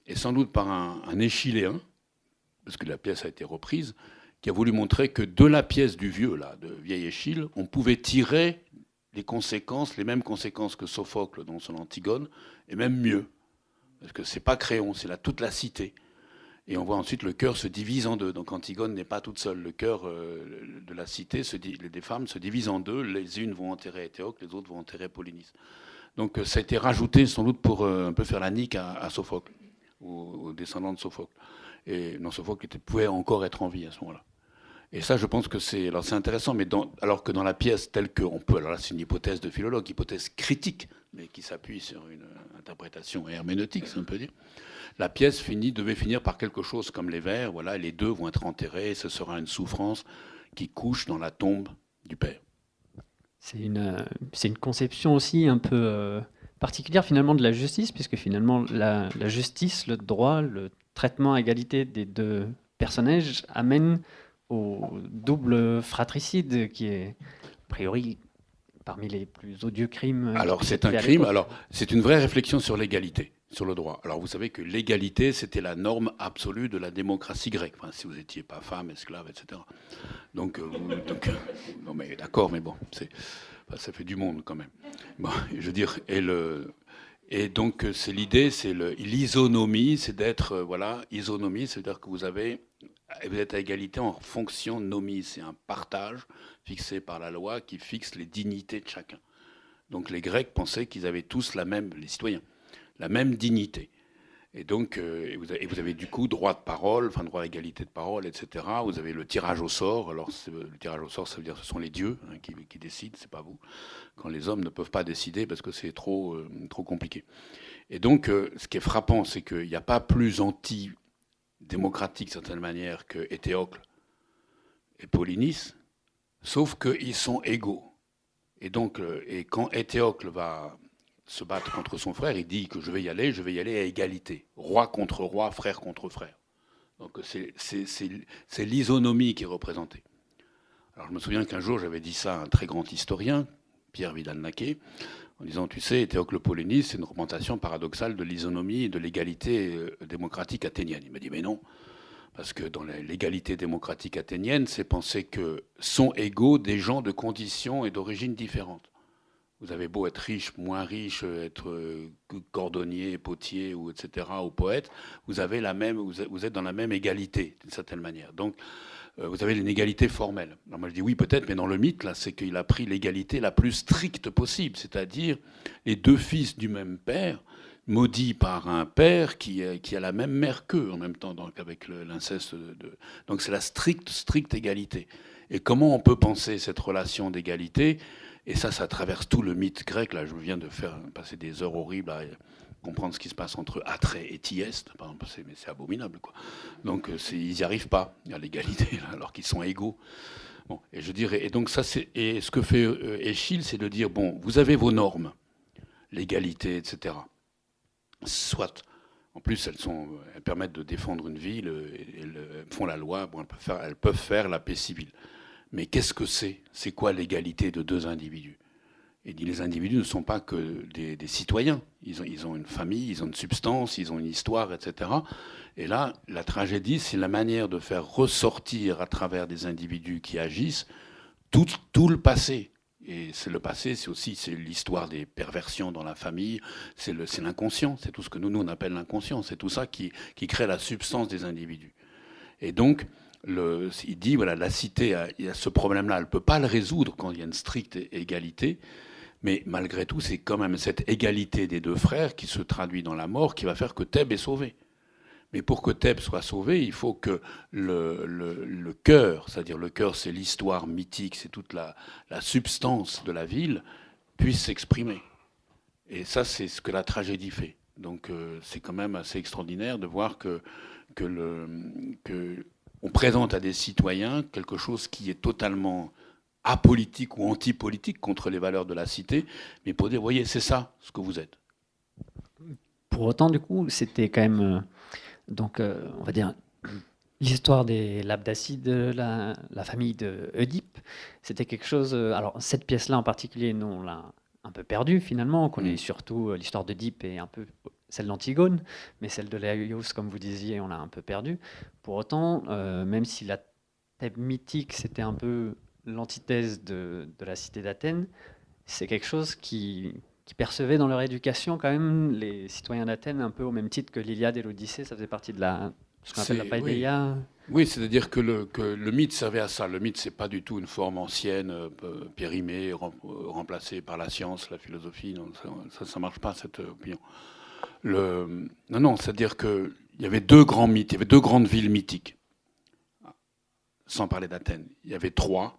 et sans doute par un Échiléen, parce que la pièce a été reprise, qui a voulu montrer que de la pièce du vieux, là, de vieil Échille, on pouvait tirer les mêmes conséquences que Sophocle dans son Antigone, et même mieux. Parce que c'est pas Créon, c'est toute la cité. Et on voit ensuite le chœur se divise en deux. Donc Antigone n'est pas toute seule. Le chœur de la cité, des femmes, se divise en deux. Les unes vont enterrer Éthéocle, les autres vont enterrer Polynice. Donc ça a été rajouté sans doute pour un peu faire la nique à Sophocle, aux descendants de Sophocle. Et non, Sophocle pouvait encore être en vie à ce moment-là. Et ça, je pense que c'est intéressant, mais alors que dans la pièce telle qu'on peut, alors là c'est une hypothèse de philologue, hypothèse critique, mais qui s'appuie sur une interprétation herméneutique, si on peut dire, la pièce devait finir par quelque chose comme les vers, voilà, les deux vont être enterrés, et ce sera une souffrance qui couche dans la tombe du père. C'est une conception aussi un peu particulière finalement de la justice, puisque finalement la justice, le droit, le traitement à égalité des deux personnages amène au double fratricide qui est, a priori, parmi les plus odieux crimes. Alors c'est un crime, alors c'est une vraie réflexion sur l'égalité, sur le droit. Alors vous savez que l'égalité, c'était la norme absolue de la démocratie grecque. Enfin, si vous n'étiez pas femme, esclave, etc. Donc non mais d'accord, mais bon, ça fait du monde quand même. Bon, je veux dire, et donc c'est l'idée, c'est l'isonomie, c'est d'être, isonomie, c'est-à-dire que vous êtes à égalité en fonction de nomie, c'est un partage fixé par la loi qui fixe les dignités de chacun. Donc les Grecs pensaient qu'ils avaient tous les citoyens, la même dignité. Et donc, vous avez du coup droit de parole, enfin droit à l'égalité de parole, etc. Vous avez le tirage au sort. Alors le tirage au sort, ça veut dire que ce sont les dieux qui décident, c'est pas vous. Quand les hommes ne peuvent pas décider parce que c'est trop compliqué. Et donc, ce qui est frappant, c'est qu'il n'y a pas plus anti-démocratique, d'une certaine manière, que Éthéocle et Polynice, sauf qu'ils sont égaux. Et donc, et quand Éthéocle va se battre contre son frère, il dit que je vais y aller à égalité. Roi contre roi, frère contre frère. Donc c'est l'isonomie qui est représentée. Alors je me souviens qu'un jour j'avais dit ça à un très grand historien, Pierre Vidal-Naquet, en disant, tu sais, Éthéocle Polynice, c'est une représentation paradoxale de l'isonomie et de l'égalité démocratique athénienne. Il m'a dit, mais non, parce que dans l'égalité démocratique athénienne, c'est penser que sont égaux des gens de conditions et d'origines différentes. Vous avez beau être riche, moins riche, être cordonnier, potier, ou etc., ou poète, vous êtes dans la même égalité, d'une certaine manière. Donc, vous avez une égalité formelle. Alors moi je dis oui, peut-être, mais dans le mythe, là, c'est qu'il a pris l'égalité la plus stricte possible, c'est-à-dire les deux fils du même père, maudits par un père qui a la même mère qu'eux, en même temps, donc avec l'inceste. Donc c'est la stricte égalité. Et comment on peut penser cette relation d'égalité ? Et ça traverse tout le mythe grec. Là, je viens de passer des heures horribles à comprendre ce qui se passe entre Atrée et Thyeste. Par exemple, mais c'est abominable, quoi. Donc, ils n'y arrivent pas à l'égalité, là, alors qu'ils sont égaux. Bon, et je dirais, et donc ça, et ce que fait Échille, c'est de dire, bon, vous avez vos normes, l'égalité, etc. Soit, en plus, elles permettent de défendre une ville, elles font la loi, bon, elles peuvent faire la paix civile. Mais qu'est-ce que c'est ? C'est quoi l'égalité de deux individus ? Et les individus ne sont pas que des citoyens. Ils ont une famille, ils ont une substance, ils ont une histoire, etc. Et là, la tragédie, c'est la manière de faire ressortir à travers des individus qui agissent tout le passé. Et c'est le passé, c'est l'histoire des perversions dans la famille, c'est l'inconscient, c'est tout ce que nous on appelle l'inconscient, c'est tout ça qui crée la substance des individus. Et donc, il dit, voilà, la cité, il y a ce problème-là, elle ne peut pas le résoudre quand il y a une stricte égalité, Mais malgré tout, c'est quand même cette égalité des deux frères qui se traduit dans la mort qui va faire que Thèbes est sauvé. Mais pour que Thèbes soit sauvé, il faut que le cœur, c'est-à-dire le cœur, c'est l'histoire mythique, c'est toute la substance de la ville, puisse s'exprimer. Et ça, c'est ce que la tragédie fait. Donc c'est quand même assez extraordinaire de voir que on présente à des citoyens quelque chose qui est totalement apolitique ou antipolitique contre les valeurs de la cité, mais pour dire, voyez, c'est ça ce que vous êtes. Pour autant, du coup, c'était quand même, on va dire, l'histoire des Labdacides, la famille de Oedipe, c'était quelque chose. Alors, cette pièce-là en particulier, nous, on l'a un peu perdue finalement. On connaît surtout l'histoire d'Oedipe et un peu celle d'Antigone, mais celle de Laïus, comme vous disiez, on l'a un peu perdue. Pour autant, même si la Thèbes mythique, c'était un peu l'antithèse de la cité d'Athènes, c'est quelque chose qui percevaient dans leur éducation quand même les citoyens d'Athènes, un peu au même titre que l'Iliade et l'Odyssée, ça faisait partie de ce qu'on appelle la païdéia. Oui, c'est-à-dire que le mythe servait à ça. Le mythe, c'est pas du tout une forme ancienne, périmée, remplacée par la science, la philosophie. Non, ça marche pas, cette opinion. Non, c'est-à-dire qu'il y avait deux grands mythes, il y avait deux grandes villes mythiques, sans parler d'Athènes. Il y avait Troie.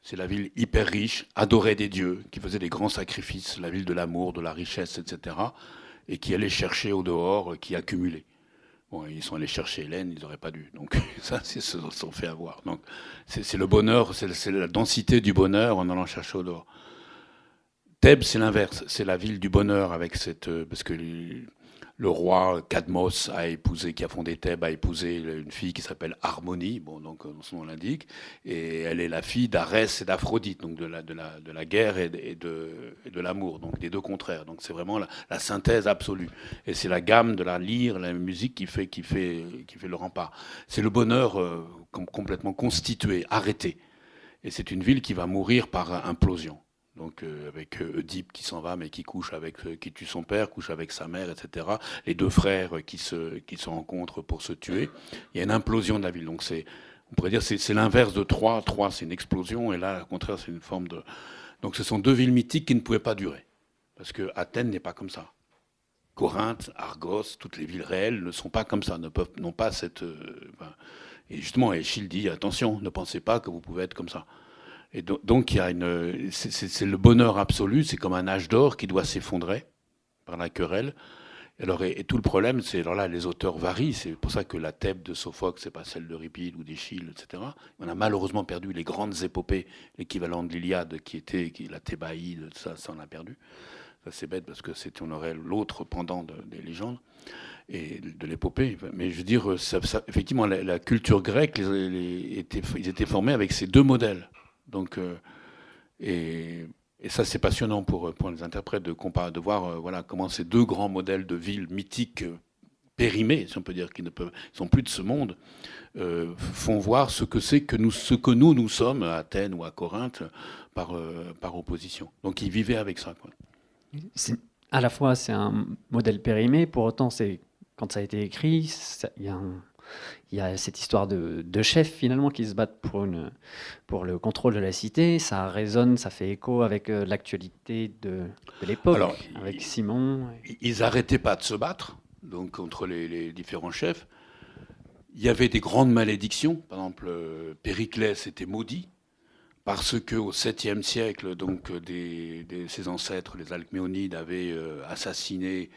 C'est la ville hyper riche, adorée des dieux, qui faisait des grands sacrifices, la ville de l'amour, de la richesse, etc., et qui allait chercher au dehors, qui accumulait. Bon, ils sont allés chercher Hélène, ils n'auraient pas dû. Donc ça, ils se sont fait avoir. Donc c'est le bonheur, c'est la densité du bonheur en allant chercher au dehors. Thèbes, c'est l'inverse. C'est la ville du bonheur avec parce que le roi Cadmos qui a fondé Thèbes, a épousé une fille qui s'appelle Harmonie, bon, donc son nom l'indique, et elle est la fille d'Arès et d'Aphrodite, donc de la guerre et de l'amour, donc des deux contraires. Donc c'est vraiment la synthèse absolue. Et c'est la gamme de la lyre, la musique qui fait le rempart. C'est le bonheur complètement constitué, arrêté. Et c'est une ville qui va mourir par implosion. Donc avec Oedipe qui s'en va, mais qui qui tue son père, couche avec sa mère, etc. Les deux frères qui se rencontrent pour se tuer. Il y a une implosion de la ville. Donc on pourrait dire c'est l'inverse de Troie. Troie, c'est une explosion, et là, au contraire, c'est une forme de. Donc ce sont deux villes mythiques qui ne pouvaient pas durer, parce que Athènes n'est pas comme ça. Corinthe, Argos, toutes les villes réelles ne sont pas comme ça, n'ont pas cette. Et justement, Échille dit attention, ne pensez pas que vous pouvez être comme ça. Et donc il y a c'est le bonheur absolu, c'est comme un âge d'or qui doit s'effondrer par la querelle. Alors, et tout le problème, c'est alors là les auteurs varient, c'est pour ça que la Thèbes de Sophocle, c'est pas celle d'Euripide ou d'Échille, etc. On a malheureusement perdu les grandes épopées, l'équivalent de l'Iliade qui la Thébaïde, ça on a perdu. Ça c'est bête parce que on aurait l'autre pendant des légendes et de l'épopée. Mais je veux dire, effectivement, la culture grecque, ils étaient formés avec ces deux modèles. Donc, et ça, c'est passionnant pour les interprètes de voir voilà, comment ces deux grands modèles de villes mythiques périmées, si on peut dire, qui ne sont plus de ce monde, font voir ce que nous sommes à Athènes ou à Corinthe par opposition. Donc, ils vivaient avec ça, quoi. À la fois, c'est un modèle périmé, pour autant, quand ça a été écrit, il y a cette histoire de chefs finalement qui se battent pour le contrôle de la cité. Ça résonne, ça fait écho avec l'actualité de l'époque, alors, avec Simon. Ils n'arrêtaient pas de se battre donc, contre les différents chefs. Il y avait des grandes malédictions. Par exemple, Périclès était maudit parce qu'au 7e siècle, donc, ses ancêtres, les Alcméonides, avaient assassiné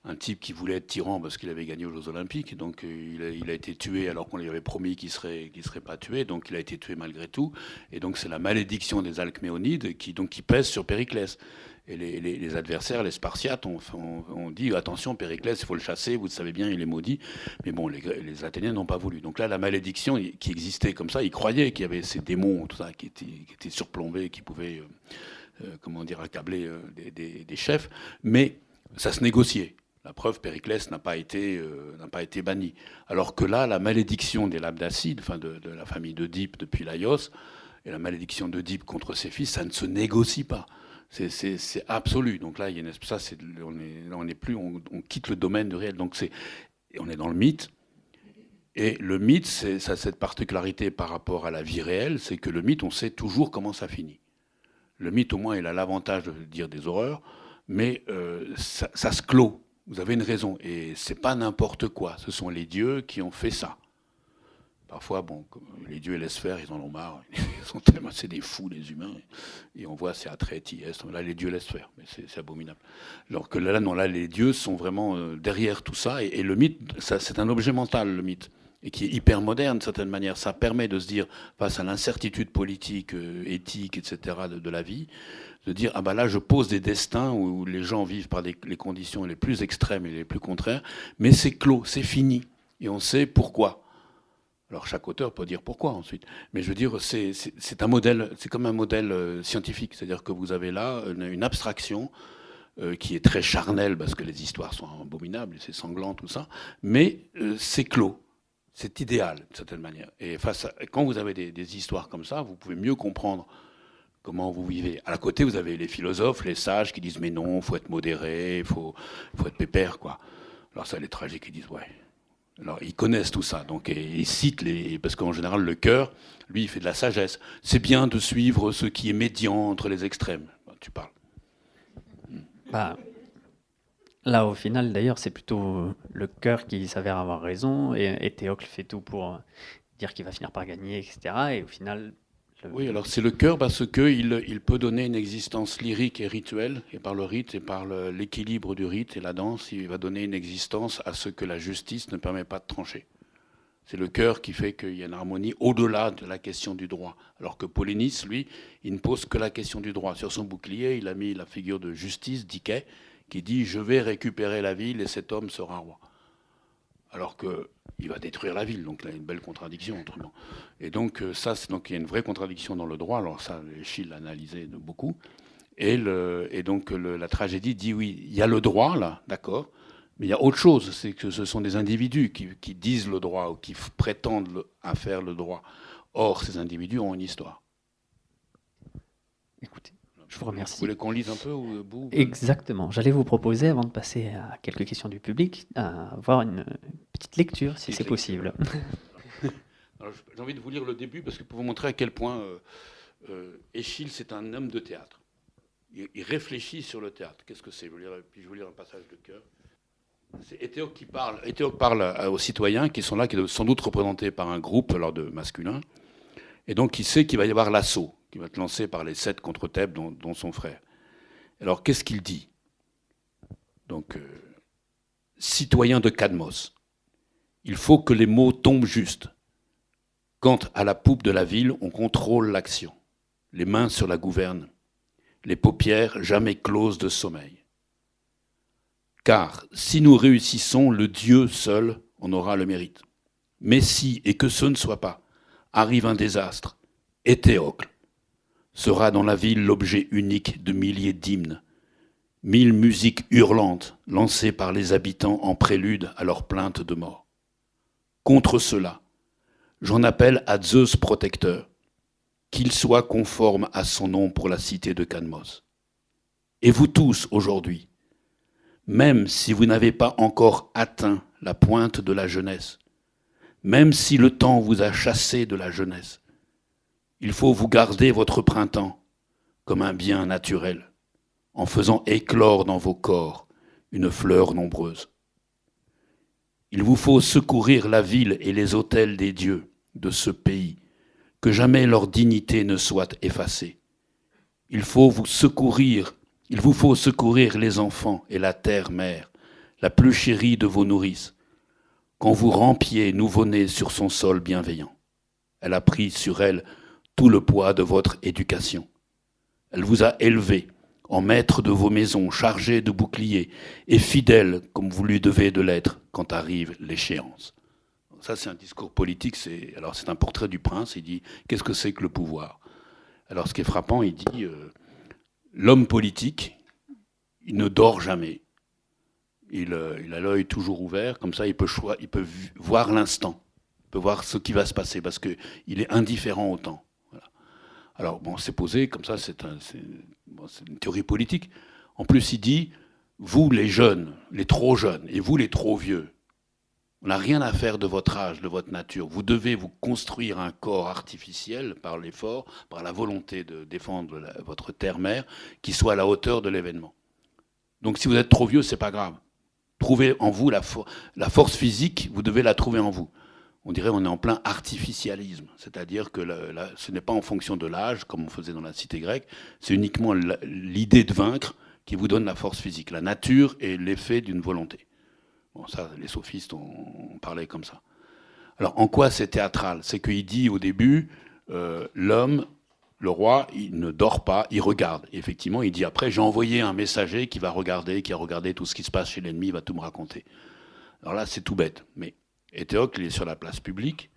un type qui voulait être tyran parce qu'il avait gagné aux Jeux Olympiques. Donc il a été tué alors qu'on lui avait promis qu'il serait pas tué. Donc il a été tué malgré tout. Et donc c'est la malédiction des Alcméonides qui pèse sur Périclès. Et les adversaires, les Spartiates, ont dit attention, Périclès, il faut le chasser. Vous le savez bien, il est maudit. Mais bon, les Athéniens n'ont pas voulu. Donc là, la malédiction qui existait comme ça, ils croyaient qu'il y avait ces démons, tout ça, qui étaient surplombés, qui pouvaient, accabler des chefs. Mais ça se négociait. La preuve, Périclès n'a pas été banni. Alors que là, la malédiction des Labdacides, enfin de la famille d'Oedipe depuis Laïos, et la malédiction d'Oedipe contre ses fils, ça ne se négocie pas. C'est absolu. Donc là, on quitte le domaine du réel. Donc on est dans le mythe. Et le mythe, ça a cette particularité par rapport à la vie réelle, c'est que le mythe, on sait toujours comment ça finit. Le mythe, au moins, il a l'avantage de dire des horreurs, mais ça se clôt. Vous avez une raison. Et c'est pas n'importe quoi. Ce sont les dieux qui ont fait ça. Parfois, bon, les dieux laissent faire, ils en ont marre. Ils sont tellement, c'est des fous, les humains. Et on voit, c'est Atreus. Là, les dieux laissent faire, mais c'est abominable. Alors que là, non, là, les dieux sont vraiment derrière tout ça. Et le mythe, c'est un objet mental, le mythe, et qui est hyper moderne, d'une certaine manière. Ça permet de se dire, face à l'incertitude politique, éthique, etc., de la vie, de dire, ah ben là, je pose des destins où les gens vivent par les conditions les plus extrêmes et les plus contraires, mais c'est clos, c'est fini. Et on sait pourquoi. Alors chaque auteur peut dire pourquoi ensuite. Mais je veux dire, c'est un modèle, c'est comme un modèle scientifique. C'est-à-dire que vous avez là une abstraction qui est très charnelle parce que les histoires sont abominables, c'est sanglant, tout ça. Mais c'est clos. C'est idéal, d'une certaine manière. Et quand vous avez des histoires comme ça, vous pouvez mieux comprendre comment vous vivez. À la côté, vous avez les philosophes, les sages qui disent mais non, il faut être modéré, il faut être pépère, quoi. Alors ça, les tragiques qui disent ouais. Alors, ils connaissent tout ça, donc ils citent parce qu'en général, le cœur, lui, il fait de la sagesse. C'est bien de suivre ce qui est médian entre les extrêmes. Tu parles. Bah, là, au final, d'ailleurs, c'est plutôt le cœur qui s'avère avoir raison, et Théocle fait tout pour dire qu'il va finir par gagner, etc. Et au final... Oui, alors c'est le cœur parce qu'il peut donner une existence lyrique et rituelle, et par le rite et par l'équilibre du rite et la danse, il va donner une existence à ce que la justice ne permet pas de trancher. C'est le cœur qui fait qu'il y a une harmonie au-delà de la question du droit. Alors que Polynice, lui, il ne pose que la question du droit. Sur son bouclier, il a mis la figure de justice, Dikée, qui dit « Je vais récupérer la ville et cet homme sera roi ». Alors qu'il va détruire la ville, donc là, il y a une belle contradiction, autrement. Et donc, il y a une vraie contradiction dans le droit, alors ça, Échille l'a analysé de beaucoup. Et donc, la tragédie dit, oui, il y a le droit, là, d'accord, mais il y a autre chose, c'est que ce sont des individus qui disent le droit, ou qui prétendent à faire le droit. Or, ces individus ont une histoire. Écoutez, je vous remercie. Vous voulez qu'on lise un peu au bout ? Exactement. J'allais vous proposer, avant de passer à quelques questions du public, à avoir une petite lecture, si c'est possible. J'ai envie de vous lire le début, parce que pour vous montrer à quel point Échille, c'est un homme de théâtre. Il réfléchit sur le théâtre. Qu'est-ce que c'est ? Puis je vais vous lire un passage de cœur. C'est Éthéocle qui parle. Éthéocle parle aux citoyens qui sont là, qui sont sans doute représentés par un groupe alors de masculins. Et donc il sait qu'il va y avoir l'assaut qui va être lancé par les 7 contre Thèbes, dont son frère. Alors qu'est-ce qu'il dit ? Donc, citoyens de Cadmos, il faut que les mots tombent justes. Quand à la poupe de la ville, on contrôle l'action, les mains sur la gouverne, les paupières jamais closes de sommeil. Car si nous réussissons, le Dieu seul en aura le mérite. Mais si, et que ce ne soit pas, arrive un désastre, Éthéocle sera dans la ville l'objet unique de milliers d'hymnes, 1000 musiques hurlantes lancées par les habitants en prélude à leur plainte de mort. Contre cela, j'en appelle à Zeus protecteur, qu'il soit conforme à son nom pour la cité de Cadmos. Et vous tous, aujourd'hui, même si vous n'avez pas encore atteint la pointe de la jeunesse, même si le temps vous a chassé de la jeunesse, il faut vous garder votre printemps comme un bien naturel, en faisant éclore dans vos corps une fleur nombreuse. Il vous faut secourir la ville et les autels des dieux de ce pays, que jamais leur dignité ne soit effacée. Il vous faut secourir les enfants et la terre-mère, la plus chérie de vos nourrices, quand vous rampiez nouveau-né sur son sol bienveillant. Elle a pris sur elle tout le poids de votre éducation. Elle vous a élevé en maître de vos maisons, chargé de boucliers, et fidèle comme vous lui devez de l'être quand arrive l'échéance. Ça, c'est un discours politique, c'est un portrait du prince, il dit « Qu'est-ce que c'est que le pouvoir ?» Alors, ce qui est frappant, il dit l'homme politique, il ne dort jamais. Il a l'œil toujours ouvert, comme ça il peut voir l'instant, il peut voir ce qui va se passer, parce qu'il est indifférent au temps. Voilà. Alors, bon, c'est posé, comme ça, c'est une théorie politique. En plus, il dit, vous les jeunes, les trop jeunes, et vous les trop vieux, On n'a rien à faire de votre âge, de votre nature. Vous devez vous construire un corps artificiel par l'effort, par la volonté de défendre votre terre-mère, qui soit à la hauteur de l'événement. Donc si vous êtes trop vieux, c'est pas grave. Trouvez en vous la force physique, vous devez la trouver en vous. On dirait qu'on est en plein artificialisme, c'est-à-dire que ce n'est pas en fonction de l'âge, comme on faisait dans la cité grecque, c'est uniquement l'idée de vaincre qui vous donne la force physique. La nature est l'effet d'une volonté. Bon, ça, les sophistes, on parlait comme ça. Alors, en quoi c'est théâtral? C'est qu'il dit au début, l'homme, le roi, il ne dort pas, il regarde. Et effectivement, il dit après, j'ai envoyé un messager qui va regarder, qui a regardé tout ce qui se passe chez l'ennemi, il va tout me raconter. Alors là, c'est tout bête. Mais Éthéocle, il est sur la place publique,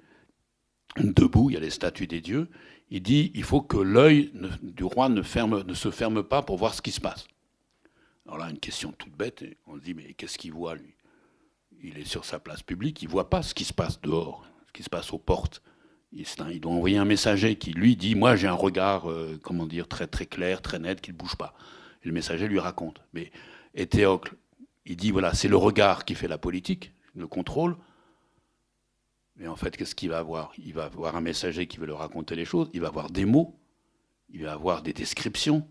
debout, il y a les statues des dieux. Il dit, il faut que l'œil du roi ne se ferme pas pour voir ce qui se passe. Alors là, une question toute bête, et on se dit, mais qu'est-ce qu'il voit, lui? Il est sur sa place publique, il ne voit pas ce qui se passe dehors, ce qui se passe aux portes. Il doit envoyer un messager qui lui dit, moi j'ai un regard, très, très clair, très net, qui ne bouge pas. Et le messager lui raconte. Mais Éthéocle, il dit, voilà, c'est le regard qui fait la politique, le contrôle. Mais en fait, qu'est-ce qu'il va avoir? Il va avoir un messager qui veut leur raconter les choses, il va avoir des mots, il va avoir des descriptions,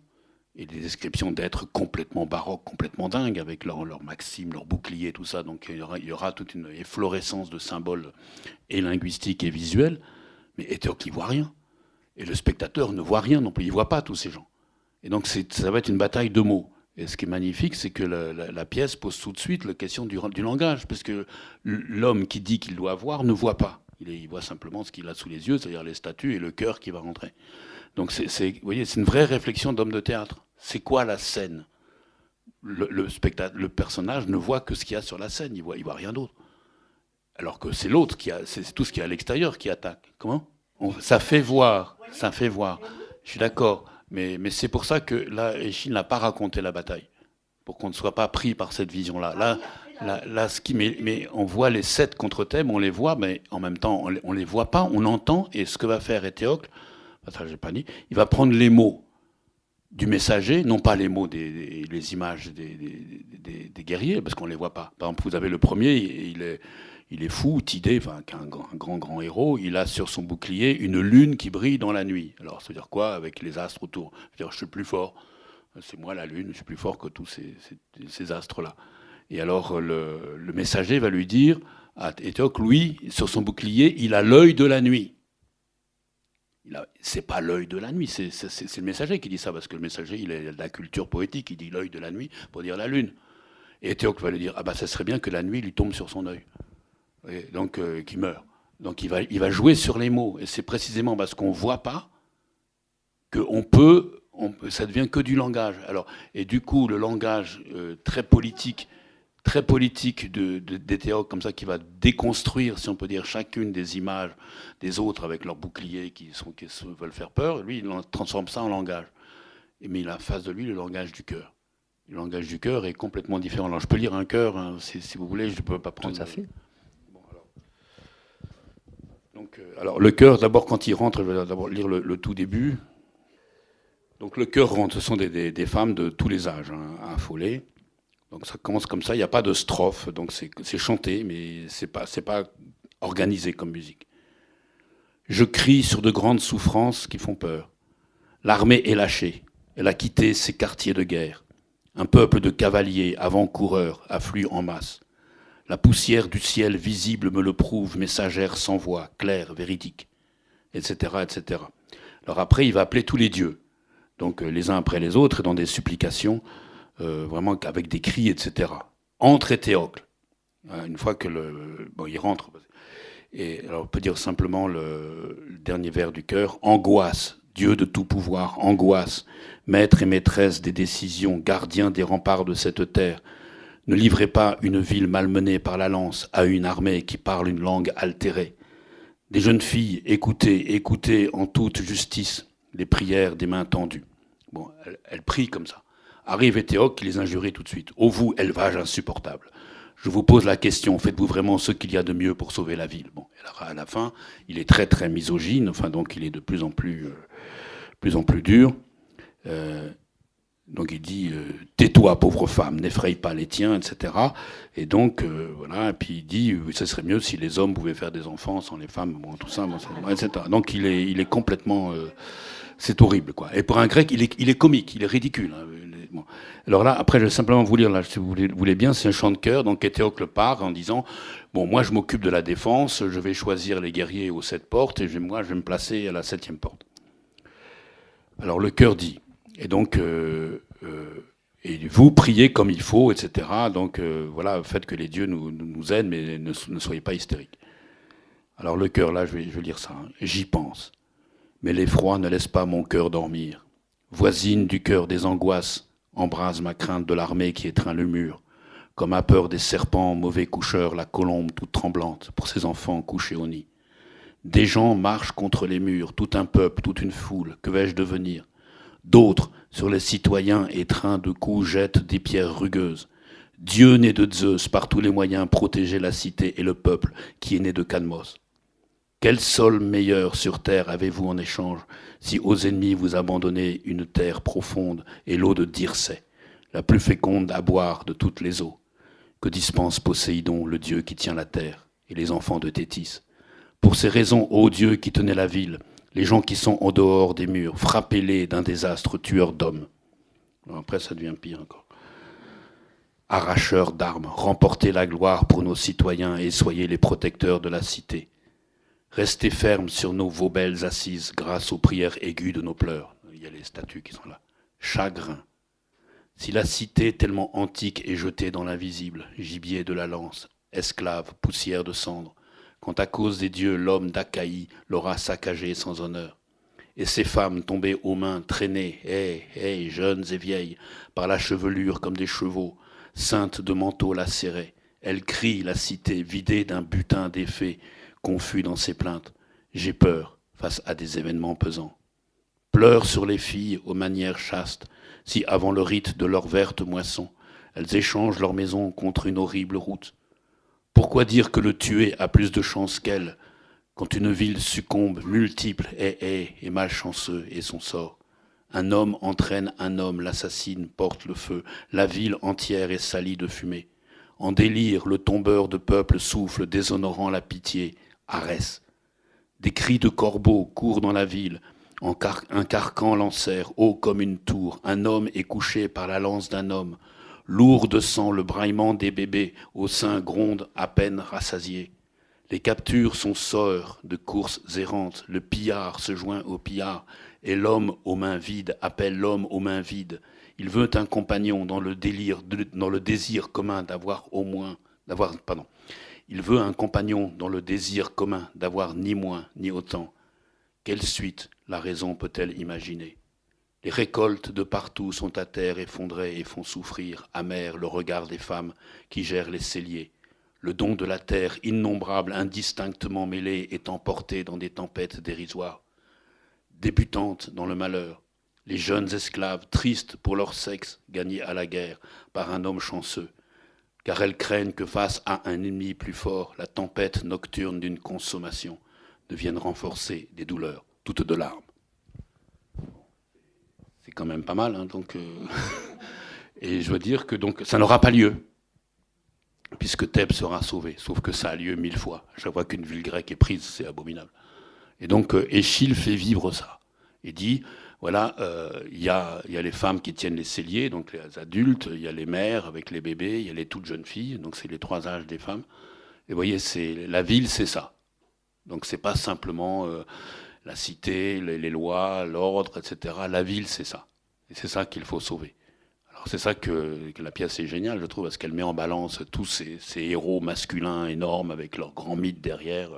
et des descriptions d'êtres complètement baroques, complètement dingues, avec leurs maximes, leurs boucliers, tout ça. Donc il y aura toute une efflorescence de symboles et linguistiques et visuels. Mais Éthéocle, il ne voit rien. Et le spectateur ne voit rien non plus, il ne voit pas tous ces gens. Et donc ça va être une bataille de mots. Et ce qui est magnifique, c'est que la pièce pose tout de suite la question du langage, parce que l'homme qui dit qu'il doit voir ne voit pas. Il voit simplement ce qu'il a sous les yeux, c'est-à-dire les statues et le cœur qui va rentrer. Donc vous voyez, c'est une vraie réflexion d'homme de théâtre. C'est quoi la scène? Le personnage ne voit que ce qu'il y a sur la scène, il voit rien d'autre. Alors que c'est l'autre c'est tout ce qui est à l'extérieur qui attaque. Comment? Ça fait voir. Je suis d'accord. Mais c'est pour ça que là, Échille n'a pas raconté la bataille, pour qu'on ne soit pas pris par cette vision-là. Mais on voit les 7 contre-thèmes, on les voit, mais en même temps, on les voit pas, on entend. Et ce que va faire Éthéocle, ça j'ai pas dit, il va prendre les mots du messager, non pas les mots les images des guerriers, parce qu'on les voit pas. Par exemple, vous avez le premier, il est fou, Tidé, un grand héros, il a sur son bouclier une lune qui brille dans la nuit. Alors, ça veut dire quoi avec les astres autour? C'est-à-dire, je suis plus fort, c'est moi la lune, je suis plus fort que tous ces astres-là. Et alors, le messager va lui dire, à Éthéocle, lui, sur son bouclier, il a l'œil de la nuit. C'est pas l'œil de la nuit, c'est le messager qui dit ça, parce que le messager, il a de la culture poétique, il dit l'œil de la nuit pour dire la lune. Et Éthéocle va lui dire, ça serait bien que la nuit lui tombe sur son œil, et donc qu'il meure. Donc il va jouer sur les mots, et c'est précisément parce qu'on voit pas que ça devient que du langage. Alors, et du coup, le langage très politique d'Éthéocle, comme ça, qui va déconstruire, si on peut dire, chacune des images des autres avec leurs boucliers qui veulent faire peur, lui, il transforme ça en langage. Mais il a en face de lui le langage du cœur. Le langage du cœur est complètement différent. Alors, je peux lire un cœur, hein, si vous voulez, je ne peux pas prendre... Tout à fait. Bon, alors, le cœur, d'abord, quand il rentre, je vais d'abord lire le tout début. Donc, le cœur rentre, ce sont des femmes de tous les âges, hein, affolées. Donc ça commence comme ça, il n'y a pas de strophe, donc c'est chanté, mais c'est pas organisé comme musique. Je crie sur de grandes souffrances qui font peur. L'armée est lâchée, elle a quitté ses quartiers de guerre. Un peuple de cavaliers, avant-coureurs, afflue en masse. La poussière du ciel visible me le prouve, messagère sans voix, claire, véridique, etc., etc. Alors après, il va appeler tous les dieux, donc les uns après les autres, et dans des supplications, vraiment avec des cris, etc. Entre Éthéocle. Une fois que il rentre. Et alors on peut dire simplement le dernier vers du chœur. Angoisse, Dieu de tout pouvoir, angoisse, maître et maîtresse des décisions, gardien des remparts de cette terre. Ne livrez pas une ville malmenée par la lance à une armée qui parle une langue altérée. Des jeunes filles, écoutez, écoutez en toute justice les prières des mains tendues. Bon, elles prient comme ça. Arrive Éthéocle qui les injurie tout de suite. Ô vous, élevage insupportable. Je vous pose la question, faites-vous vraiment ce qu'il y a de mieux pour sauver la ville? Bon, et à la fin, il est très très misogyne, donc il est de plus en plus dur. Donc il dit tais-toi pauvre femme, n'effraie pas les tiens, etc. Et donc voilà. Et puis il dit ce serait mieux si les hommes pouvaient faire des enfants sans les femmes, bon, tout ça, bon, etc. Donc il est complètement, c'est horrible quoi. Et pour un grec, il est comique, il est ridicule. Hein. Bon. Alors là, après, je vais simplement vous lire, là, si vous voulez bien, c'est un chant de chœur, donc Éthéocle part en disant bon, moi je m'occupe de la défense, je vais choisir les guerriers aux 7 portes, et moi je vais me placer à la 7e porte. Alors le chœur dit, et donc et vous priez comme il faut, etc. Donc voilà, faites que les dieux nous aident, mais ne soyez pas hystériques. Alors le chœur, là, je vais lire ça. Hein. J'y pense, mais l'effroi ne laisse pas mon cœur dormir. Voisine du cœur des angoisses, embrase ma crainte de l'armée qui étreint le mur. Comme à peur des serpents, mauvais coucheurs, la colombe toute tremblante pour ses enfants couchés au nid. Des gens marchent contre les murs, tout un peuple, toute une foule, que vais-je devenir? D'autres, sur les citoyens étreints de coups, jettent des pierres rugueuses. Dieu né de Zeus, par tous les moyens, protégeait la cité et le peuple qui est né de Cadmos. Quel sol meilleur sur terre avez-vous en échange si aux ennemis vous abandonnez une terre profonde et l'eau de Dircé, la plus féconde à boire de toutes les eaux, que dispense Poséidon, le dieu qui tient la terre, et les enfants de Thétis? Pour ces raisons, ô Dieu qui tenez la ville, les gens qui sont en dehors des murs, frappez-les d'un désastre tueur d'hommes. Après, ça devient pire encore. Arracheurs d'armes, remportez la gloire pour nos citoyens et soyez les protecteurs de la cité. Restez fermes sur vos belles assises grâce aux prières aiguës de nos pleurs. Il y a les statues qui sont là. Chagrin. Si la cité tellement antique est jetée dans l'invisible, gibier de la lance, esclave, poussière de cendre, quand à cause des dieux l'homme d'Achaïe l'aura saccagé sans honneur. Et ces femmes tombées aux mains, traînées, jeunes et vieilles, par la chevelure comme des chevaux, ceintes de manteaux lacérés, elles crient la cité vidée d'un butin d'effets, confus dans ses plaintes. J'ai peur face à des événements pesants. Pleurent sur les filles aux manières chastes, si avant le rite de leur verte moisson, elles échangent leur maison contre une horrible route. Pourquoi dire que le tué a plus de chance qu'elle, quand une ville succombe, multiple et malchanceux est son sort? Un homme entraîne un homme, l'assassine porte le feu, la ville entière est salie de fumée. En délire, le tombeur de peuple souffle, déshonorant la pitié. Arès. Des cris de corbeaux courent dans la ville, un carcan l'enserre, haut comme une tour. Un homme est couché par la lance d'un homme. Lourd de sang, le braillement des bébés, au sein gronde à peine rassasié. Les captures sont sœurs de courses errantes, le pillard se joint au pillard, et l'homme aux mains vides appelle l'homme aux mains vides. Il veut un compagnon dans le désir commun Il veut un compagnon dans le désir commun d'avoir ni moins ni autant. Quelle suite la raison peut-elle imaginer? Les récoltes de partout sont à terre effondrées et font souffrir, amer, le regard des femmes qui gèrent les celliers. Le don de la terre, innombrable, indistinctement mêlé, est emporté dans des tempêtes dérisoires. Débutantes dans le malheur, les jeunes esclaves, tristes pour leur sexe, gagnés à la guerre par un homme chanceux, car elles craignent que face à un ennemi plus fort, la tempête nocturne d'une consommation devienne renforcer des douleurs, toutes de larmes. C'est quand même pas mal, hein, donc. Et je veux dire que donc ça n'aura pas lieu, puisque Thèbes sera sauvée. Sauf que ça a lieu 1000 fois. À chaque fois qu'une ville grecque est prise, c'est abominable. Et donc Échille fait vivre ça. Il dit, voilà, il y a les femmes qui tiennent les celliers, donc les adultes, il y a les mères avec les bébés, il y a les toutes jeunes filles, donc c'est les 3 âges des femmes. Et vous voyez, la ville, c'est ça. Donc c'est pas simplement la cité, les lois, l'ordre, etc. La ville, c'est ça. Et c'est ça qu'il faut sauver. Alors c'est ça que la pièce est géniale, je trouve, parce qu'elle met en balance tous ces héros masculins énormes avec leur grand mythe derrière,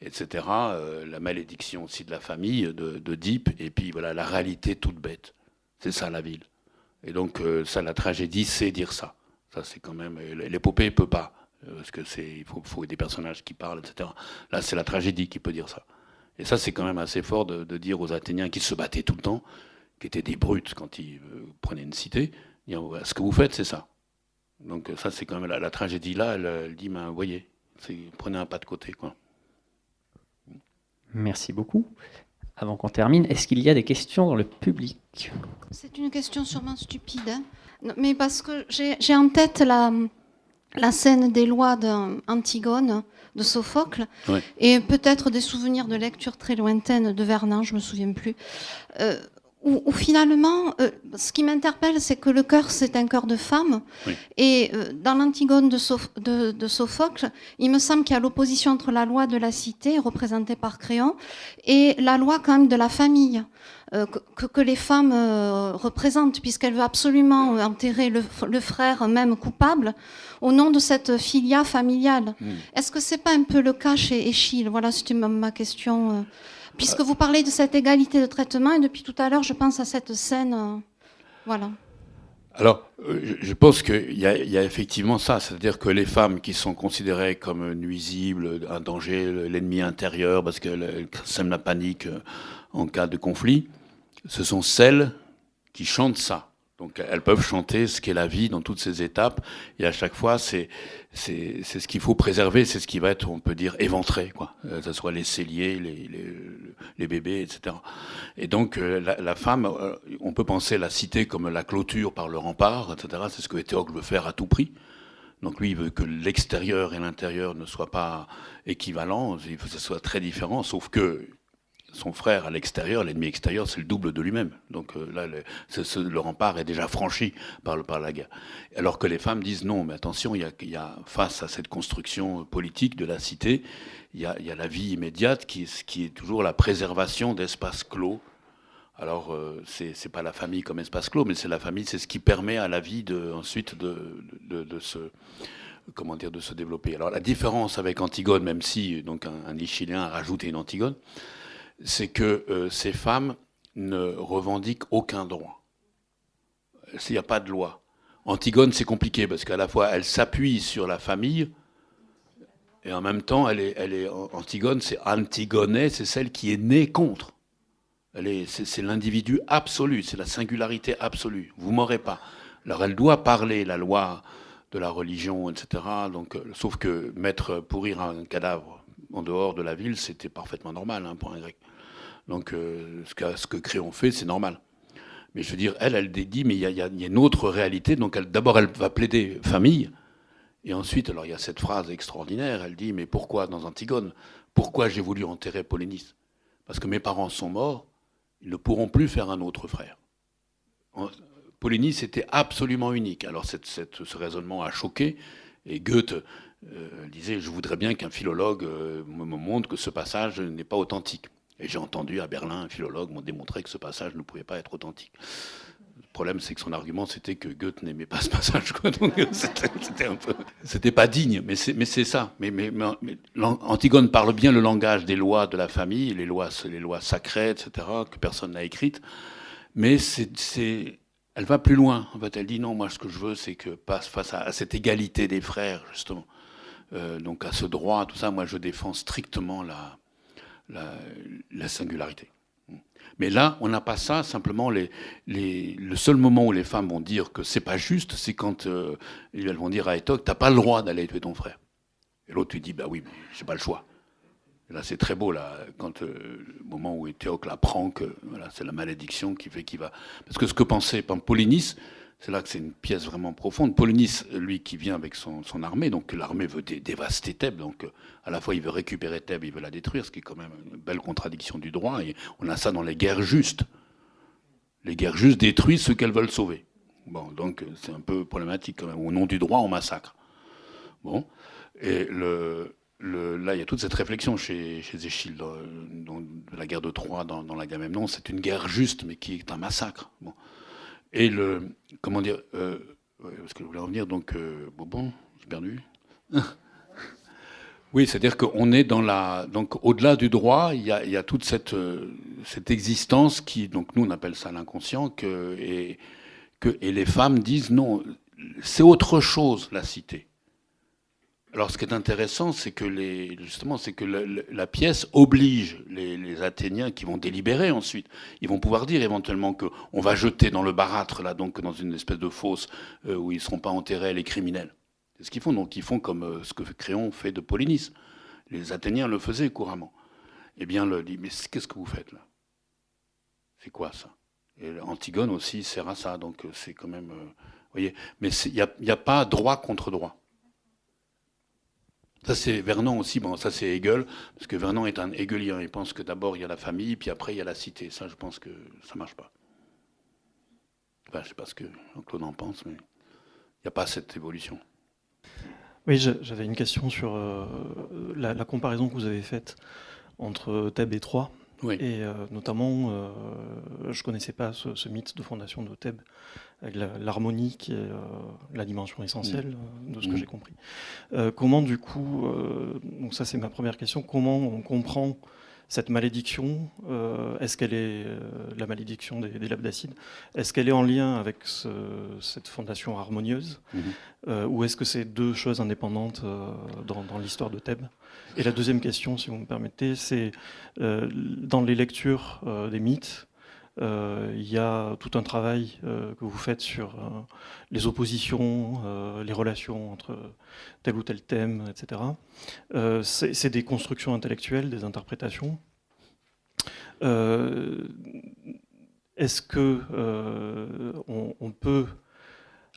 etc. La malédiction aussi de la famille, d'Oedipe, et puis voilà, la réalité toute bête. C'est ça la ville. Et donc ça, la tragédie, c'est dire ça. Ça, c'est quand même... L'épopée ne peut pas, parce que il faut des personnages qui parlent, etc. Là, c'est la tragédie qui peut dire ça. Et ça, c'est quand même assez fort de dire aux Athéniens qui se battaient tout le temps, qui étaient des brutes quand ils prenaient une cité, dire, ce que vous faites, c'est ça. Donc ça, c'est quand même la tragédie là, elle dit, ben, voyez, prenez un pas de côté, quoi. Merci beaucoup. avant qu'on termine. Est-ce qu'il y a des questions dans le public? C'est une question sûrement stupide, hein. Non, mais parce que j'ai en tête la scène des lois d'Antigone, de Sophocle, Ouais. et peut-être des souvenirs de lecture très lointaines de Vernon, je me souviens plus, où finalement, ce qui m'interpelle, c'est que le cœur, c'est un cœur de femme, Oui. et dans l'Antigone de Sophocle, il me semble qu'il y a l'opposition entre la loi de la cité, représentée par Créon, et la loi quand même de la famille. Que les femmes représentent, puisqu'elle veut absolument enterrer le frère même coupable au nom de cette filia familiale. Est-ce que c'est pas un peu le cas chez Échille? Voilà, c'était ma question. Puisque vous parlez de cette égalité de traitement, et depuis tout à l'heure, je pense à cette scène. Voilà. Alors, je pense qu'il y a effectivement ça, c'est-à-dire que les femmes qui sont considérées comme nuisibles, un danger, l'ennemi intérieur, parce qu'elles sèment la panique en cas de conflit, ce sont celles qui chantent ça. Donc elles peuvent chanter ce qu'est la vie dans toutes ses étapes, et à chaque fois, c'est ce qu'il faut préserver, c'est ce qui va être, on peut dire, éventré, quoi. Que ce soit les celliers, les bébés, etc. Et donc la femme, on peut penser la cité comme la clôture par le rempart, etc. C'est ce que Théocle veut faire à tout prix. Donc lui, il veut que l'extérieur et l'intérieur ne soient pas équivalents, il veut que ce soit très différent, sauf que son frère à l'extérieur, l'ennemi extérieur, c'est le double de lui-même. Donc là, le rempart est déjà franchi par la guerre. Alors que les femmes disent non, mais attention, il y a face à cette construction politique de la cité, il y a la vie immédiate qui est toujours la préservation d'espaces clos. Alors c'est pas la famille comme espace clos, mais c'est la famille, c'est ce qui permet à la vie ensuite de se développer. Alors la différence avec Antigone, même si donc un Échillien a rajouté une Antigone, c'est que ces femmes ne revendiquent aucun droit. Il n'y a pas de loi. Antigone, c'est compliqué parce qu'à la fois, elle s'appuie sur la famille et en même temps, Antigone, c'est Antigone, c'est celle qui est née contre. C'est l'individu absolu, c'est la singularité absolue. Vous m'aurez pas. Alors, elle doit parler la loi de la religion, etc. Donc, sauf que mettre pourrir un cadavre en dehors de la ville, c'était parfaitement normal, hein, pour un grec. Donc, ce que Créon fait, c'est normal. Mais je veux dire, elle dit, mais il y a une autre réalité. Donc, d'abord, elle va plaider famille. Et ensuite, alors, il y a cette phrase extraordinaire. Elle dit, mais pourquoi, dans Antigone, pourquoi j'ai voulu enterrer Polynice? Parce que mes parents sont morts, ils ne pourront plus faire un autre frère. Polynice était absolument unique. Alors, ce raisonnement a choqué. Et Goethe disait, je voudrais bien qu'un philologue me montre que ce passage n'est pas authentique. Et j'ai entendu à Berlin, un philologue m'a démontré que ce passage ne pouvait pas être authentique. Le problème, c'est que son argument, c'était que Goethe n'aimait pas ce passage, quoi. Donc, c'était pas digne, mais c'est ça. Mais Antigone parle bien le langage des lois de la famille, les lois sacrées, etc., que personne n'a écrites. Mais elle va plus loin. En fait, elle dit non, moi, ce que je veux, c'est que face à cette égalité des frères, justement, donc à ce droit, tout ça, moi, je défends strictement la singularité. Mais là, on n'a pas ça. Simplement, le seul moment où les femmes vont dire que c'est pas juste, c'est quand elles vont dire à Étocle, t'as pas le droit d'aller tuer ton frère. Et l'autre lui dit, bah oui, mais j'ai pas le choix. Et là, c'est très beau, là, quand le moment où Étocle apprend que voilà, c'est la malédiction qui fait qu'il va. Parce que ce que pensait Polynice, c'est là que c'est une pièce vraiment profonde. Polynice, lui, qui vient avec son armée, donc l'armée veut dévaster Thèbes, donc à la fois il veut récupérer Thèbes, il veut la détruire, ce qui est quand même une belle contradiction du droit, et on a ça dans les guerres justes. Les guerres justes détruisent ceux qu'elles veulent sauver. Bon, donc c'est un peu problématique quand même. Au nom du droit, on massacre. Bon, et là, il y a toute cette réflexion chez Échille, dans la guerre de Troie, dans l'Agamemnon, c'est une guerre juste, mais qui est un massacre. Bon. Et comment dire, parce que je voulais revenir, donc, bon, j'ai perdu. Oui, c'est-à-dire qu'on est donc au-delà du droit, il y a toute cette existence qui, donc nous on appelle ça l'inconscient, et les femmes disent non, c'est autre chose la cité. Alors, ce qui est intéressant, c'est que la pièce oblige les Athéniens qui vont délibérer ensuite. Ils vont pouvoir dire éventuellement qu'on va jeter dans le barathre, là, donc dans une espèce de fosse où ils ne seront pas enterrés les criminels. C'est ce qu'ils font. Donc, ils font comme ce que Créon fait de Polynice. Les Athéniens le faisaient couramment. Eh bien, dit, mais qu'est-ce que vous faites là? C'est quoi ça? Et Antigone aussi sert à ça, donc c'est quand même... voyez, mais il n'y a pas droit contre droit. Ça c'est Vernon aussi, bon ça c'est Hegel, parce que Vernon est un hegelien, il pense que d'abord il y a la famille, puis après il y a la cité. Ça je pense que ça marche pas. Enfin, je sais pas ce que Jean-Claude en pense, mais il n'y a pas cette évolution. Oui, j'avais une question sur la comparaison que vous avez faite entre Thèbes et Troie. Oui. Et notamment, je ne connaissais pas ce mythe de fondation de Thèbes, avec l'harmonie qui est la dimension essentielle de ce que j'ai compris. Comment du coup, donc ça c'est ma première question, comment on comprend cette malédiction? Est-ce qu'elle est, la malédiction des Labdacides, est-ce qu'elle est en lien avec cette fondation harmonieuse, ou est-ce que c'est deux choses indépendantes dans l'histoire de Thèbes? Et la deuxième question, si vous me permettez, c'est dans les lectures des mythes, il y a tout un travail que vous faites sur les oppositions, les relations entre tel ou tel thème, etc. C'est des constructions intellectuelles, des interprétations. Est-ce que on peut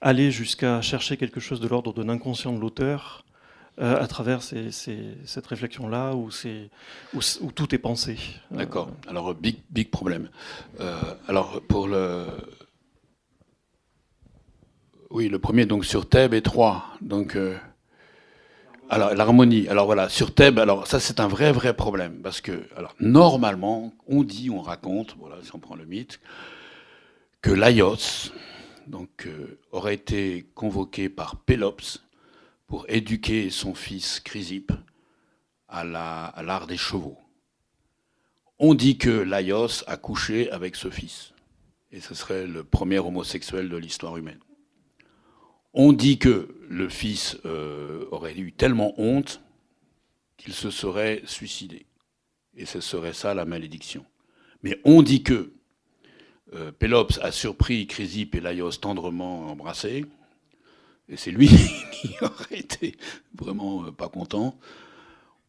aller jusqu'à chercher quelque chose de l'ordre de l'inconscient de l'auteur à travers cette réflexion-là, où tout est pensé? D'accord. Alors, big problème. Alors, pour le... Oui, le premier, donc, sur Thèbes et Troie. Donc, alors, l'harmonie. Alors, voilà, sur Thèbes, alors, ça, c'est un vrai problème. Parce que, alors, normalement, on raconte, voilà, si on prend le mythe, que Laios, donc, aurait été convoqué par Pélops pour éduquer son fils Chrysippe à l'art des chevaux. On dit que Laios a couché avec ce fils, et ce serait le premier homosexuel de l'histoire humaine. On dit que le fils aurait eu tellement honte qu'il se serait suicidé, et ce serait ça la malédiction. Mais on dit que Pélops a surpris Chrysippe et Laios tendrement embrassés, et c'est lui qui aurait été vraiment pas content.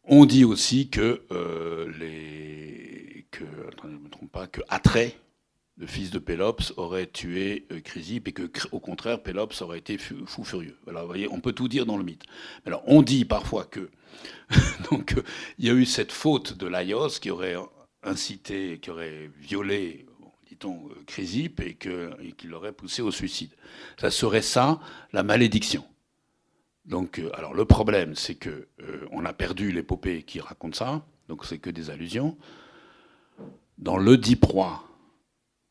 On dit aussi que attendez, je me trompe pas, que Atrée, le fils de Pélops, aurait tué Chrysippe, et que, au contraire, Pélops aurait été fou furieux. Voilà, vous voyez, on peut tout dire dans le mythe. Alors, on dit parfois que donc il y a eu cette faute de Laios qui aurait incité, qui aurait violé, dit-on, Chrysippe, et qui l'aurait poussé au suicide. Ça serait ça, la malédiction. Donc, alors le problème, c'est que on a perdu l'épopée qui raconte ça, donc c'est que des allusions. Dans l'Oedipe-Roi,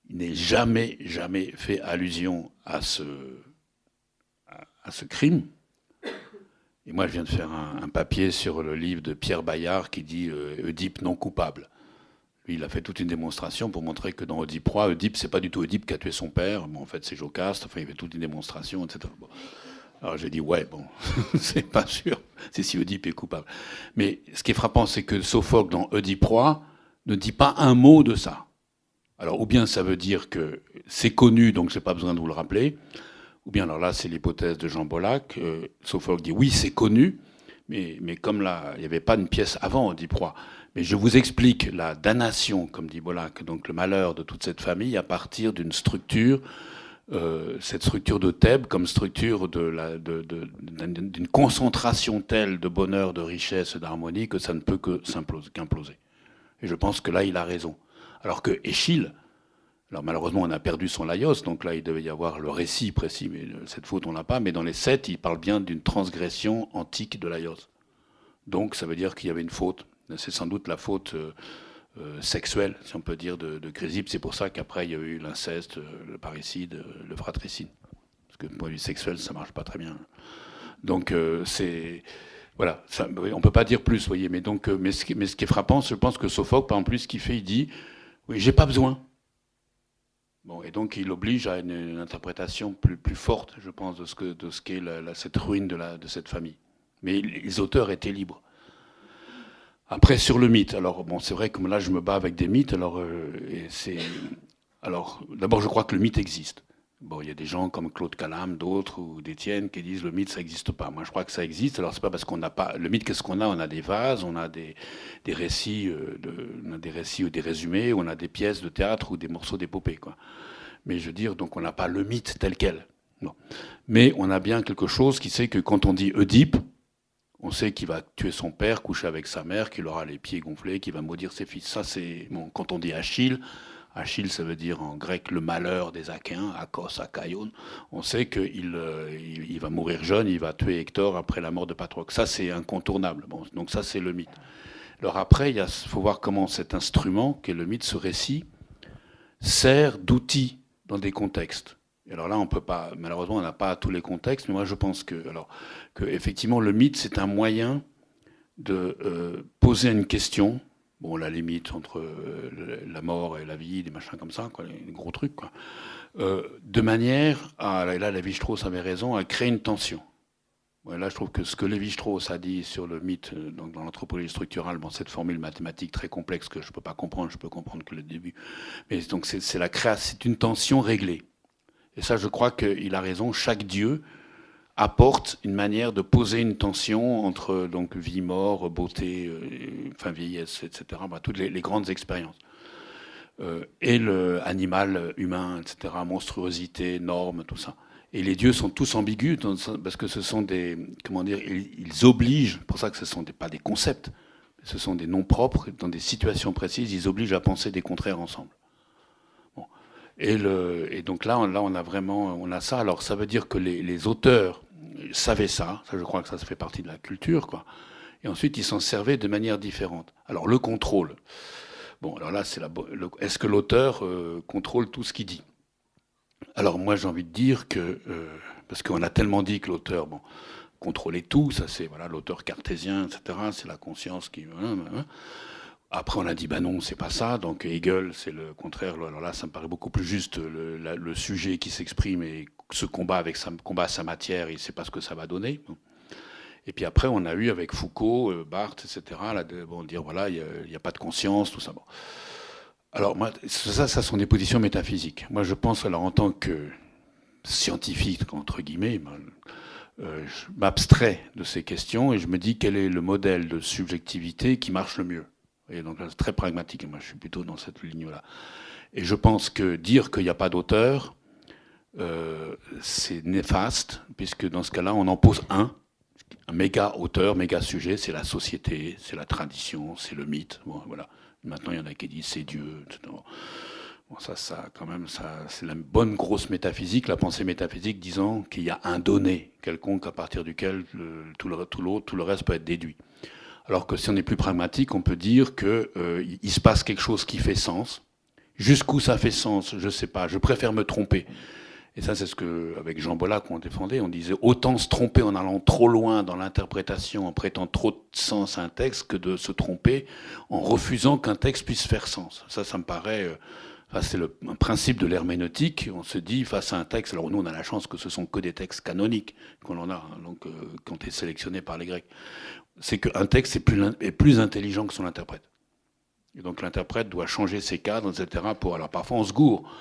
il n'est jamais fait allusion à ce crime. Et moi, je viens de faire un papier sur le livre de Pierre Bayard qui dit Oedipe non coupable. Lui, il a fait toute une démonstration pour montrer que dans Oedipe-Roi, Oedipe, c'est pas du tout Oedipe qui a tué son père. Bon, en fait, c'est Jocaste. Enfin, il y avait toute une démonstration, etc. Bon. Alors j'ai dit, ouais, bon, c'est pas sûr, c'est si Oedipe est coupable. Mais ce qui est frappant, c'est que Sophocle, dans Oedipe-Roi, ne dit pas un mot de ça. Alors, ou bien ça veut dire que c'est connu, donc j'ai pas besoin de vous le rappeler, ou bien, alors là, c'est l'hypothèse de Jean Bollack, Sophocle dit, oui, c'est connu, mais comme là, il n'y avait pas une pièce avant Oedipe-Roi. Mais je vous explique la damnation, comme dit Bollack, donc le malheur de toute cette famille, à partir d'une structure, cette structure de Thèbes comme structure d'une concentration telle de bonheur, de richesse, d'harmonie que ça ne peut qu'imploser. Et je pense que là, il a raison. Alors que Échille, alors malheureusement, on a perdu son Laios, donc là, il devait y avoir le récit précis, mais cette faute, on l'a pas. Mais dans les 7, il parle bien d'une transgression antique de Laios. Donc, ça veut dire qu'il y avait une faute. C'est sans doute la faute sexuelle, si on peut dire, de Chrysippe. C'est pour ça qu'après, il y a eu l'inceste, le parricide, le fratricide. Parce que du point de vue sexuel, ça marche pas très bien. Donc, c'est... Voilà, ça, on peut pas dire plus, vous voyez. Mais ce qui est frappant, je pense que Sophocle, par exemple, ce qu'il fait, il dit, oui, j'ai pas besoin. Bon, et donc, il oblige à une interprétation plus forte, je pense, de ce qu'est cette ruine de cette famille. Mais les auteurs étaient libres. Après, sur le mythe, alors bon, c'est vrai que là, je me bats avec des mythes. Alors, d'abord, je crois que le mythe existe. Bon, il y a des gens comme Claude Calame, d'autres, ou d'Étienne, qui disent le mythe, ça n'existe pas. Moi, je crois que ça existe. Alors, c'est pas parce qu'on n'a pas... Le mythe, qu'est-ce qu'on a? On a des vases, on a des récits, on a des récits ou des résumés, on a des pièces de théâtre ou des morceaux d'épopée, quoi. Mais je veux dire, donc on n'a pas le mythe tel quel. Non. Mais on a bien quelque chose qui sait que quand on dit Oedipe, on sait qu'il va tuer son père, coucher avec sa mère, qu'il aura les pieds gonflés, qu'il va maudire ses fils. Ça, c'est... Bon, quand on dit Achille, Achille, ça veut dire en grec le malheur des Achéens, Akos, Akaion. On sait qu'il va mourir jeune, il va tuer Hector après la mort de Patrocle. Ça, c'est incontournable. Bon, donc ça, c'est le mythe. Alors après, il faut voir comment cet instrument, qu'est le mythe, ce récit, sert d'outil dans des contextes. Et alors là, on peut pas, malheureusement, on n'a pas tous les contextes, mais moi, je pense que effectivement, le mythe, c'est un moyen de poser une question. Bon, la limite entre la mort et la vie, des machins comme ça, quoi, les gros trucs, quoi. De manière à, là, Lévi-Strauss avait raison, à créer une tension. Ouais, là, je trouve que ce que Lévi-Strauss a dit sur le mythe, donc dans l'anthropologie structurale, bon, cette formule mathématique très complexe que je ne peux pas comprendre, je peux comprendre que le début. Mais donc, c'est une tension réglée. Et ça, je crois qu'il a raison. Chaque dieu apporte une manière de poser une tension entre donc vie, mort, beauté, enfin vieillesse, etc. Bah, toutes les grandes expériences. Et l'animal humain, etc. Monstruosité, normes, tout ça. Et les dieux sont tous ambigus parce que ce sont des, comment dire, ils obligent. Pour ça que ce sont pas des concepts, ce sont des noms propres dans des situations précises. Ils obligent à penser des contraires ensemble. Bon. Et donc là, on a vraiment, on a ça. Alors ça veut dire que les auteurs savaient ça. Ça, je crois que ça fait partie de la culture, quoi. Et ensuite, ils s'en servaient de manière différente. Alors le contrôle. Bon, alors là, est-ce que l'auteur contrôle tout ce qu'il dit? Alors moi, j'ai envie de dire que parce qu'on a tellement dit que l'auteur, bon, contrôlait tout. Ça, c'est voilà l'auteur cartésien, etc. C'est la conscience qui. Après, on a dit, bah non, c'est pas ça. Donc Hegel, c'est le contraire. Alors là, ça me paraît beaucoup plus juste. Le sujet qui s'exprime et se combat sa matière, il ne sait pas ce que ça va donner. Et puis après, on a eu avec Foucault, Barthes, etc., là, dire, voilà, il n'y a pas de conscience, tout ça. Bon. Alors, moi, ça sont des positions métaphysiques. Moi, je pense, alors, en tant que scientifique, entre guillemets, je m'abstrais de ces questions et je me dis quel est le modèle de subjectivité qui marche le mieux. Et donc là, c'est très pragmatique, et moi je suis plutôt dans cette ligne-là. Et je pense que dire qu'il n'y a pas d'auteur, c'est néfaste, puisque dans ce cas-là, on en pose un méga auteur, méga sujet, c'est la société, c'est la tradition, c'est le mythe. Bon, voilà. Maintenant, il y en a qui disent c'est Dieu. Bon, ça, quand même, c'est la bonne grosse métaphysique, la pensée métaphysique disant qu'il y a un donné quelconque à partir duquel tout le reste peut être déduit. Alors que si on est plus pragmatique, on peut dire qu'il se passe quelque chose qui fait sens. Jusqu'où ça fait sens, je ne sais pas. Je préfère me tromper. Et ça, c'est ce que, avec Jean Bollac, on défendait. On disait autant se tromper en allant trop loin dans l'interprétation, en prêtant trop de sens à un texte, que de se tromper en refusant qu'un texte puisse faire sens. Ça me paraît... c'est un principe de l'herméneutique. On se dit, face à un texte... Alors nous, on a la chance que ce ne sont que des textes canoniques qu'on en a, hein, donc quand tu es sélectionné par les Grecs. C'est qu'un texte est plus intelligent que son interprète. Et donc l'interprète doit changer ses cadres, etc. Alors parfois on se gourre.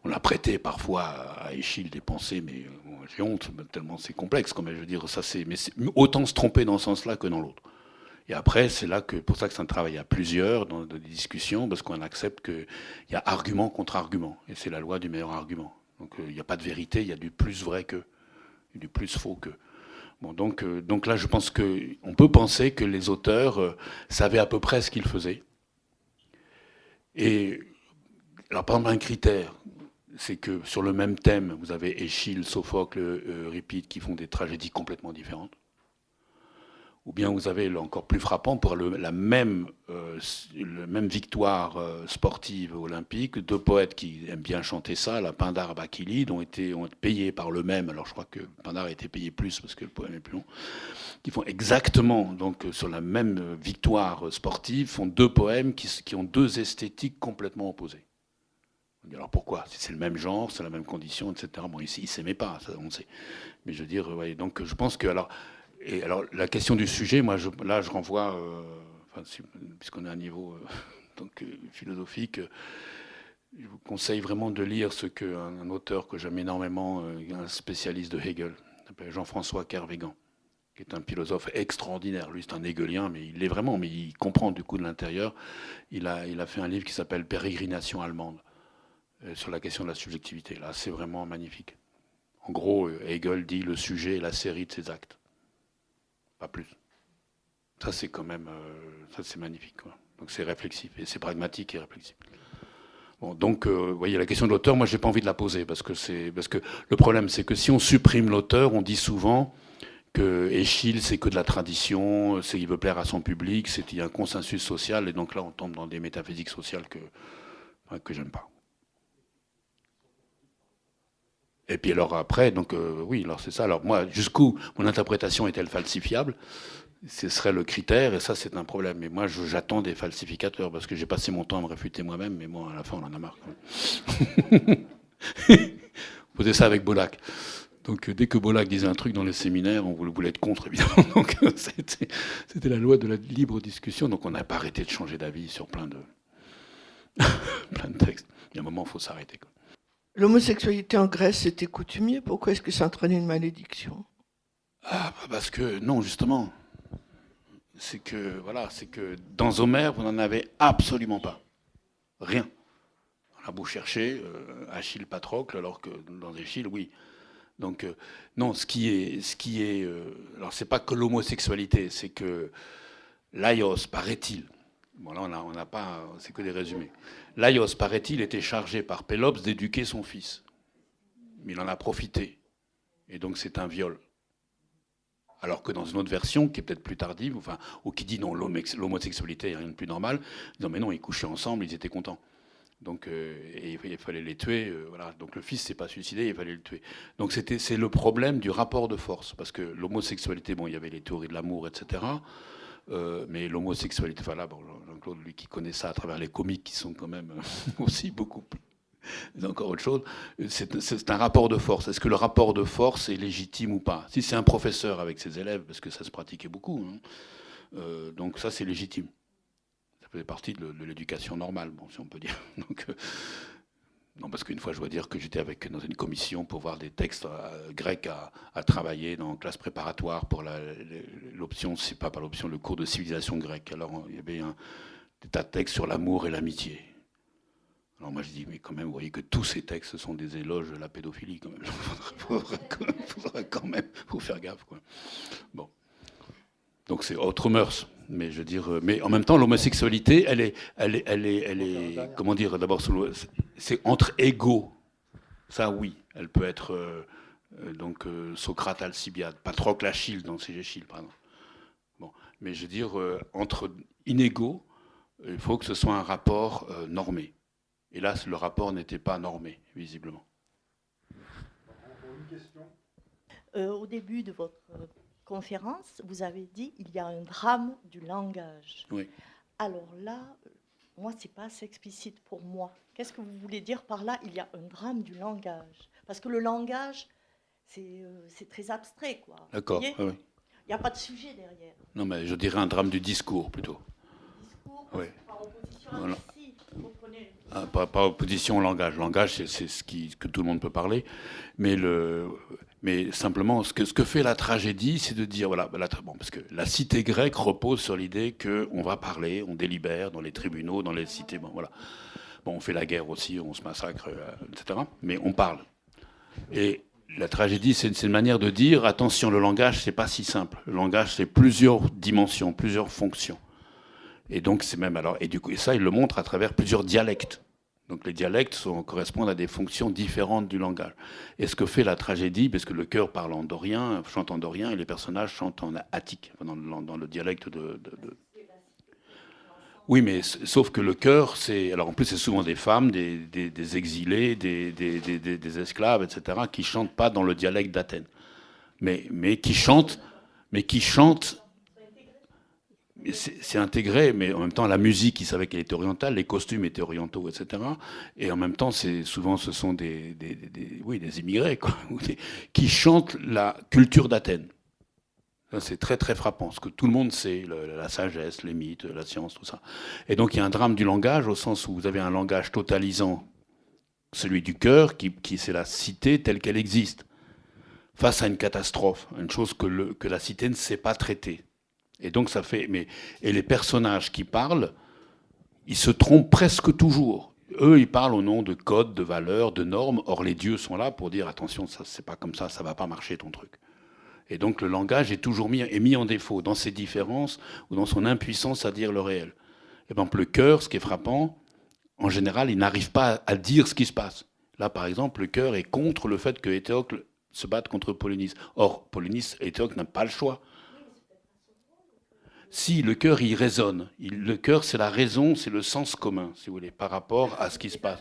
On a prêté parfois à Échille des pensées, mais bon, j'ai honte, tellement c'est complexe. Je veux dire, mais c'est autant se tromper dans ce sens-là que dans l'autre. Et après, c'est pour ça que c'est un travail à plusieurs, dans des discussions, parce qu'on accepte qu'il y a argument contre argument. Et c'est la loi du meilleur argument. Donc il n'y a pas de vérité, il y a du plus vrai que, et du plus faux que. Bon, donc là, je pense qu'on peut penser que les auteurs savaient à peu près ce qu'ils faisaient. Et alors, par exemple, un critère, c'est que sur le même thème, vous avez Échille, Sophocle, Euripide qui font des tragédies complètement différentes. Ou bien vous avez, encore plus frappant, pour la même victoire sportive olympique, deux poètes qui aiment bien chanter ça, la Pindare et Bakélide, ont été payés par le même, alors je crois que Pindare a été payé plus parce que le poème est plus long, qui font exactement, donc sur la même victoire sportive, font deux poèmes qui ont deux esthétiques complètement opposées. Alors pourquoi? C'est le même genre, c'est la même condition, etc. Bon, ils ne s'aimaient pas, ça, on sait. Mais je veux dire, ouais, donc je pense que... alors la question du sujet, moi, je renvoie, puisqu'on est à un niveau philosophique, je vous conseille vraiment de lire ce qu'un auteur que j'aime énormément, un spécialiste de Hegel, s'appelle Jean-François Kervégan, qui est un philosophe extraordinaire. Lui, c'est un hegelien, mais il l'est vraiment, mais il comprend du coup de l'intérieur. Il a fait un livre qui s'appelle Pérégrination allemande, sur la question de la subjectivité. Là, c'est vraiment magnifique. En gros, Hegel dit le sujet est la série de ses actes. Pas plus. Ça, c'est quand même... ça, c'est magnifique, quoi. Donc, c'est réflexif, et c'est pragmatique et réflexif. Bon, donc, vous voyez, la question de l'auteur, moi, j'ai pas envie de la poser, parce que le problème, c'est que si on supprime l'auteur, on dit souvent que Eschyle, c'est que de la tradition, il veut plaire à son public, il y a un consensus social, et donc là, on tombe dans des métaphysiques sociales que j'aime pas. Et puis alors après, donc oui, alors c'est ça. Alors moi, jusqu'où mon interprétation est-elle falsifiable? Ce serait le critère, et ça, c'est un problème. Mais moi, j'attends des falsificateurs, parce que j'ai passé mon temps à me réfuter moi-même, mais moi, à la fin, on en a marre. Vous posez ça avec Bollac. Donc dès que Bollac disait un truc dans les séminaires, on voulait être contre, évidemment. Donc c'était la loi de la libre discussion. Donc on n'a pas arrêté de changer d'avis sur plein de textes. Il y a un moment, il faut s'arrêter, quoi. L'homosexualité en Grèce, c'était coutumier. Pourquoi est-ce que ça entraînait une malédiction? Ah, parce que, non, justement. C'est que dans Homère, vous n'en avez absolument pas. Rien. On a beau chercher, Achille, Patrocle, alors que dans Échille, oui. Donc, non, ce qui est alors, c'est pas que l'homosexualité, c'est que Laios, paraît-il, bon là on n'a pas, c'est que des résumés. Laios, paraît-il, était chargé par Pélops d'éduquer son fils. Mais il en a profité. Et donc c'est un viol. Alors que dans une autre version, qui est peut-être plus tardive, ou qui dit non, l'homosexualité n'est rien de plus normal, disant mais non, ils couchaient ensemble, ils étaient contents. Donc et il fallait les tuer. Voilà. Donc le fils s'est pas suicidé, il fallait le tuer. Donc c'est le problème du rapport de force. Parce que l'homosexualité, bon, il y avait les théories de l'amour, etc. Mais l'homosexualité, voilà, bon, Jean-Claude, lui qui connaît ça à travers les comiques qui sont quand même aussi beaucoup plus. C'est encore autre chose. C'est un rapport de force. Est-ce que le rapport de force est légitime ou pas? Si c'est un professeur avec ses élèves, parce que ça se pratiquait beaucoup, hein, donc ça c'est légitime. Ça faisait partie de l'éducation normale, bon, si on peut dire. Donc, non, parce qu'une fois, je dois dire que j'étais dans une commission pour voir des textes grecs à travailler dans classe préparatoire pour l'option, c'est pas l'option, le cours de civilisation grecque. Alors, il y avait des tas de textes sur l'amour et l'amitié. Alors moi, je dis, mais quand même, vous voyez que tous ces textes sont des éloges de la pédophilie, quand même. Il faudrait quand même, faut faire gaffe, quoi. Bon. Donc c'est autre mœurs. Mais je veux dire, mais en même temps, l'homosexualité, elle est, comment dire, d'abord, c'est entre égaux. Ça, oui, elle peut être, Socrate, Alcibiade, Patrocle, Achille, dans Ségéchille, par exemple. Bon, mais je veux dire, entre inégaux, il faut que ce soit un rapport normé. Et là, le rapport n'était pas normé, visiblement. Une question. Au début de votre conférence, vous avez dit il y a un drame du langage. Oui. Alors là, moi, c'est pas assez explicite pour moi. Qu'est-ce que vous voulez dire par là? Il y a un drame du langage. Parce que le langage, c'est très abstrait, quoi. D'accord. Oui. Il n'y a pas de sujet derrière. Non, mais je dirais un drame du discours, plutôt. Le discours, oui. Par opposition à Voilà. récit, vous comprenez? Pas opposition au langage. Le langage, c'est ce que tout le monde peut parler. Mais simplement, ce que fait la tragédie, c'est de dire, voilà, parce que la cité grecque repose sur l'idée qu'on va parler, on délibère dans les tribunaux, dans les cités, bon, voilà. Bon, on fait la guerre aussi, on se massacre, etc. Mais on parle. Et la tragédie, c'est une manière de dire, attention, le langage, c'est pas si simple. Le langage, c'est plusieurs dimensions, plusieurs fonctions. Et donc, c'est même alors, et du coup, et ça, il le montre à travers plusieurs dialectes. Donc, les dialectes correspondent à des fonctions différentes du langage. Et ce que fait la tragédie, parce que le chœur parle en dorien, chante en dorien, et les personnages chantent en attique, dans le dialecte de. Oui, mais sauf que le chœur, alors en plus, c'est souvent des femmes, des exilés, des esclaves, etc., qui chantent pas dans le dialecte d'Athènes, mais qui chantent. C'est intégré, mais en même temps, la musique, ils savaient qu'elle était orientale, les costumes étaient orientaux, etc. Et en même temps, souvent, ce sont des immigrés, quoi, qui chantent la culture d'Athènes. C'est très, très frappant, ce que tout le monde sait, la sagesse, les mythes, la science, tout ça. Et donc, il y a un drame du langage, au sens où vous avez un langage totalisant, celui du cœur, qui c'est la cité telle qu'elle existe, face à une catastrophe, une chose que la cité ne sait pas traiter. Et donc ça fait... Et les personnages qui parlent, ils se trompent presque toujours. Eux, ils parlent au nom de codes, de valeurs, de normes. Or, les dieux sont là pour dire, attention, ça, c'est pas comme ça va pas marcher ton truc. Et donc le langage est toujours mis en défaut dans ses différences ou dans son impuissance à dire le réel. Et par exemple, le cœur, ce qui est frappant, en général, il n'arrive pas à dire ce qui se passe. Là, par exemple, le cœur est contre le fait que Étéocle se batte contre Polynice. Or, Polynice, Étéocle n'a pas le choix. Si, le cœur, il résonne. Le cœur, c'est la raison, c'est le sens commun, si vous voulez, par rapport à ce qui se passe.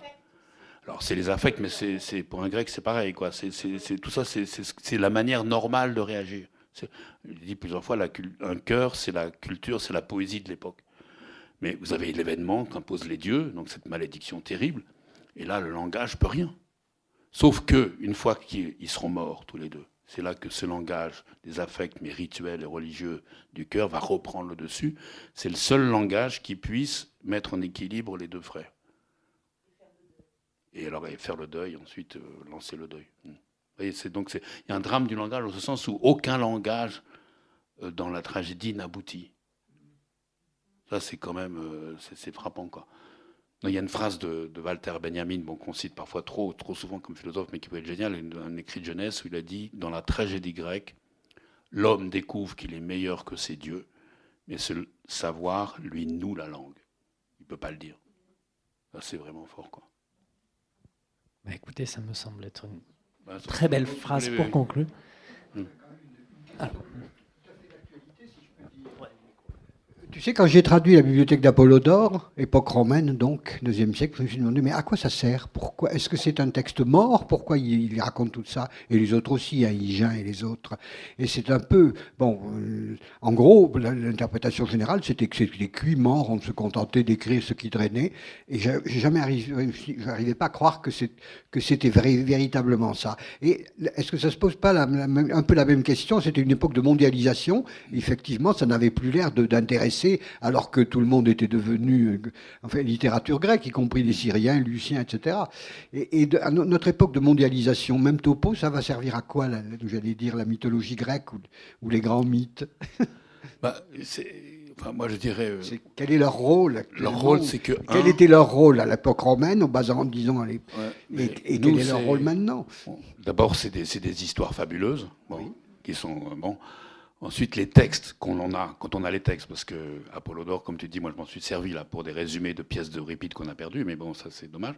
Alors, c'est les affects, mais c'est pour un grec, c'est pareil, quoi. Tout ça, c'est la manière normale de réagir. Je dis plusieurs fois, un cœur, c'est la culture, c'est la poésie de l'époque. Mais vous avez l'événement qu'imposent les dieux, donc cette malédiction terrible, et là, le langage peut rien. Sauf que, une fois qu'ils seront morts, tous les deux, c'est là que ce langage des affects, mais rituels et religieux du cœur, va reprendre le dessus. C'est le seul langage qui puisse mettre en équilibre les deux frères. Et alors, faire le deuil, ensuite lancer le deuil. Vous voyez, il y a un drame du langage, au sens où aucun langage dans la tragédie n'aboutit. Ça, c'est quand même c'est frappant, quoi. Il y a une phrase de Walter Benjamin, qu'on cite parfois trop souvent comme philosophe, mais qui peut être géniale, un écrit de jeunesse où il a dit, dans la tragédie grecque, l'homme découvre qu'il est meilleur que ses dieux, mais ce savoir lui noue la langue. Il ne peut pas le dire. Ça, c'est vraiment fort, quoi. Bah écoutez, ça me semble être une très belle phrase pour conclure. Alors. Tu sais, quand j'ai traduit la bibliothèque d'Apollodore, époque romaine, donc, 2e siècle, je me suis demandé, mais à quoi ça sert? Pourquoi? Est-ce que c'est un texte mort? Pourquoi il raconte tout ça? Et les autres aussi, hein, Hygin et les autres. Et c'est un peu... Bon, en gros, l'interprétation générale, c'était que c'était cuit, mort, on se contentait d'écrire ce qui traînait. Et j'arrivais pas à croire que c'était véritablement ça. Et est-ce que ça se pose pas un peu la même question? C'était une époque de mondialisation. Effectivement, ça n'avait plus l'air d'intéresser, alors que tout le monde était devenu littérature grecque, y compris les Syriens, Luciens, etc. Et à notre époque de mondialisation, même topo, ça va servir à quoi, j'allais dire, la mythologie grecque ou les grands mythes? Moi, je dirais... quel est leur rôle? Leur rôle, c'est que... Quel était leur rôle à l'époque romaine, disons... et quel est leur rôle maintenant? D'abord, c'est des histoires fabuleuses, qui sont... Ensuite, les textes qu'on a, quand on a les textes, parce que Apollodore, comme tu dis, moi je m'en suis servi là pour des résumés de pièces d'Euripide qu'on a perdues, mais bon, ça c'est dommage.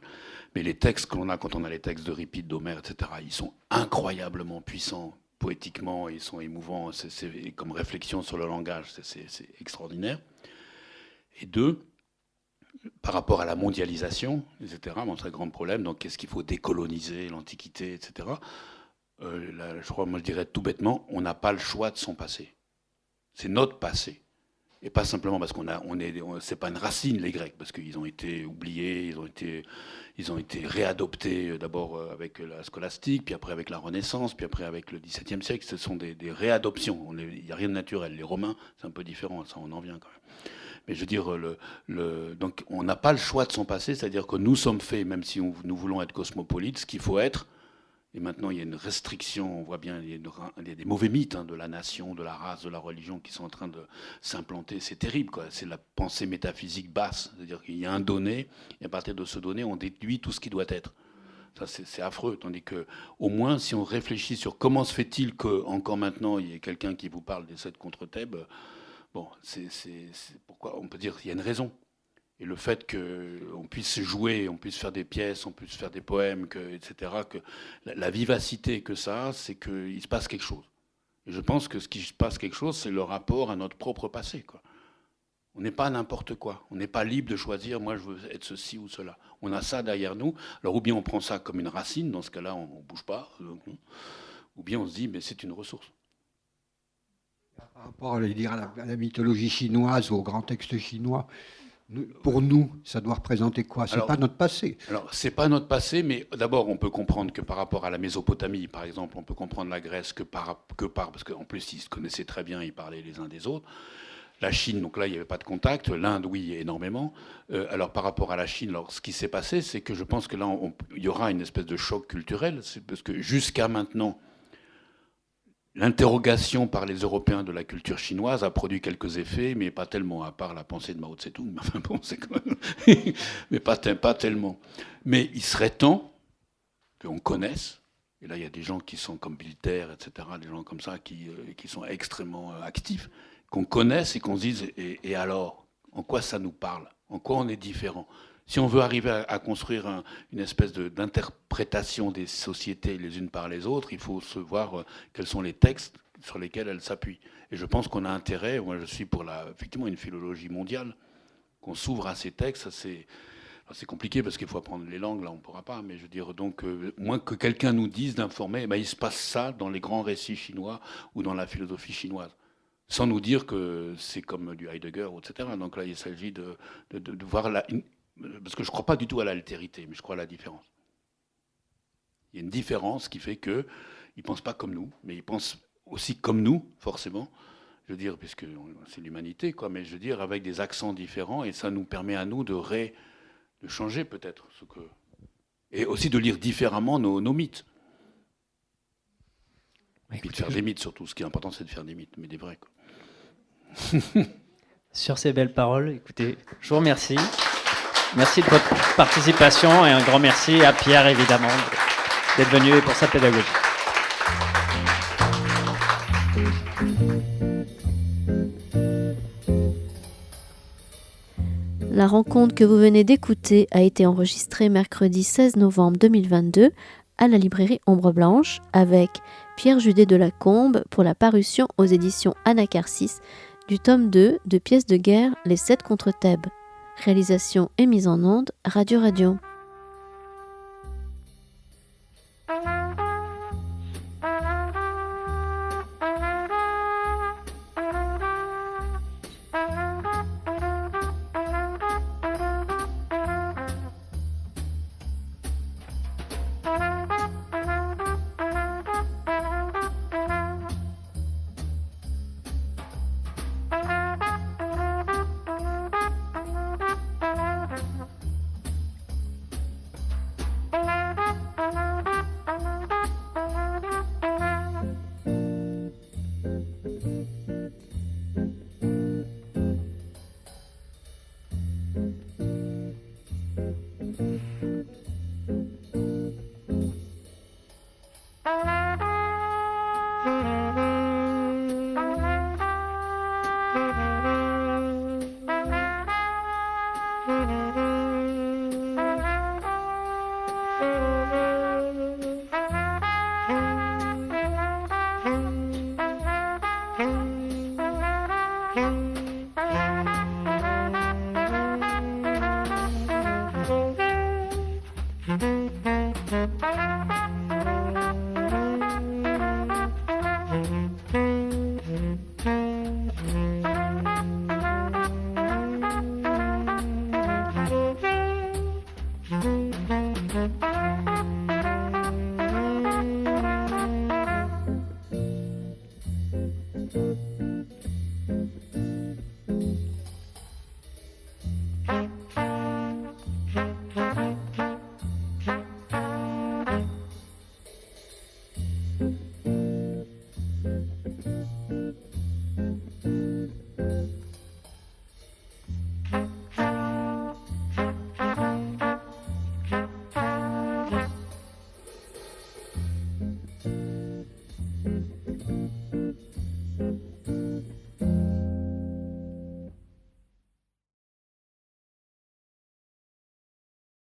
Mais les textes qu'on a quand on a les textes d'Euripide, d'Homère, etc., ils sont incroyablement puissants poétiquement, ils sont émouvants, c'est comme réflexion sur le langage, c'est extraordinaire. Et deux, par rapport à la mondialisation, etc., mon très grand problème, donc qu'est-ce qu'il faut décoloniser, l'Antiquité, etc., je crois, moi je dirais tout bêtement, on n'a pas le choix de son passé. C'est notre passé. Et pas simplement parce c'est pas une racine, les Grecs, parce qu'ils ont été oubliés, ils ont été réadoptés d'abord avec la scolastique, puis après avec la Renaissance, puis après avec le XVIIe siècle. Ce sont des réadoptions. Il n'y a rien de naturel. Les Romains, c'est un peu différent, ça on en vient quand même. Mais je veux dire, donc on n'a pas le choix de son passé, c'est-à-dire que nous sommes faits, même si nous voulons être cosmopolites, ce qu'il faut être. Et maintenant, il y a une restriction, on voit bien, il y a des mauvais mythes de la nation, de la race, de la religion qui sont en train de s'implanter. C'est terrible, quoi. C'est la pensée métaphysique basse. C'est-à-dire qu'il y a un donné, et à partir de ce donné, on déduit tout ce qui doit être. Ça, c'est affreux. Tandis que, au moins, si on réfléchit sur comment se fait-il qu'encore maintenant, il y ait quelqu'un qui vous parle des 7 contre Thèbes, bon, c'est pourquoi on peut dire qu'il y a une raison. Et le fait qu'on puisse jouer, on puisse faire des pièces, on puisse faire des poèmes, etc., que la vivacité que ça a, c'est qu'il se passe quelque chose. Et je pense que ce qui se passe quelque chose, c'est le rapport à notre propre passé, quoi. On n'est pas n'importe quoi. On n'est pas libre de choisir, moi je veux être ceci ou cela. On a ça derrière nous. Alors ou bien on prend ça comme une racine, dans ce cas-là on ne bouge pas, ou bien on se dit, mais c'est une ressource. Par rapport à la mythologie chinoise ou au grand texte chinois, pour nous, ça doit représenter quoi? C'est pas notre passé. Alors, c'est pas notre passé, mais d'abord, on peut comprendre que par rapport à la Mésopotamie, par exemple, on peut comprendre la Grèce parce qu'en plus, ils se connaissaient très bien, ils parlaient les uns des autres. La Chine, donc là, il n'y avait pas de contact. L'Inde, oui, énormément. Alors, par rapport à la Chine, alors, ce qui s'est passé, c'est que je pense que là, il y aura une espèce de choc culturel. C'est parce que jusqu'à maintenant, l'interrogation par les Européens de la culture chinoise a produit quelques effets, mais pas tellement, à part la pensée de Mao Tse-tung. Enfin bon, c'est quand même... mais pas tellement. Mais il serait temps qu'on connaisse, et là il y a des gens qui sont comme militaires, etc., des gens comme ça qui sont extrêmement actifs, qu'on connaisse et qu'on se dise, et alors, en quoi ça nous parle? En quoi on est différent? Si on veut arriver à construire une espèce d'interprétation des sociétés les unes par les autres, il faut se voir quels sont les textes sur lesquels elles s'appuient. Et je pense qu'on a intérêt, moi je suis pour effectivement une philologie mondiale, qu'on s'ouvre à ces textes. C'est compliqué parce qu'il faut apprendre les langues, là on ne pourra pas, mais je veux dire, donc, moins que quelqu'un nous dise d'informer, il se passe ça dans les grands récits chinois ou dans la philosophie chinoise. Sans nous dire que c'est comme du Heidegger, etc. Donc là, il s'agit de voir parce que je ne crois pas du tout à l'altérité, mais je crois à la différence. Il y a une différence qui fait qu'ils ne pensent pas comme nous, mais ils pensent aussi comme nous, forcément. Je veux dire, puisque c'est l'humanité, quoi, mais je veux dire, avec des accents différents, et ça nous permet à nous de changer peut-être. Et aussi de lire différemment nos mythes. Et puis de faire des mythes surtout. Ce qui est important, c'est de faire des mythes, mais des vrais, quoi. Sur ces belles paroles, écoutez, je vous remercie. Merci de votre participation et un grand merci à Pierre, évidemment, d'être venu et pour sa pédagogie. La rencontre que vous venez d'écouter a été enregistrée mercredi 16 novembre 2022 à la librairie Ombre Blanche avec Pierre Judet de Lacombe pour la parution aux éditions Anacarsis du tome 2 de Pièces de guerre Les 7 contre Thèbes. Réalisation et mise en onde, Radio Radio. Thank you.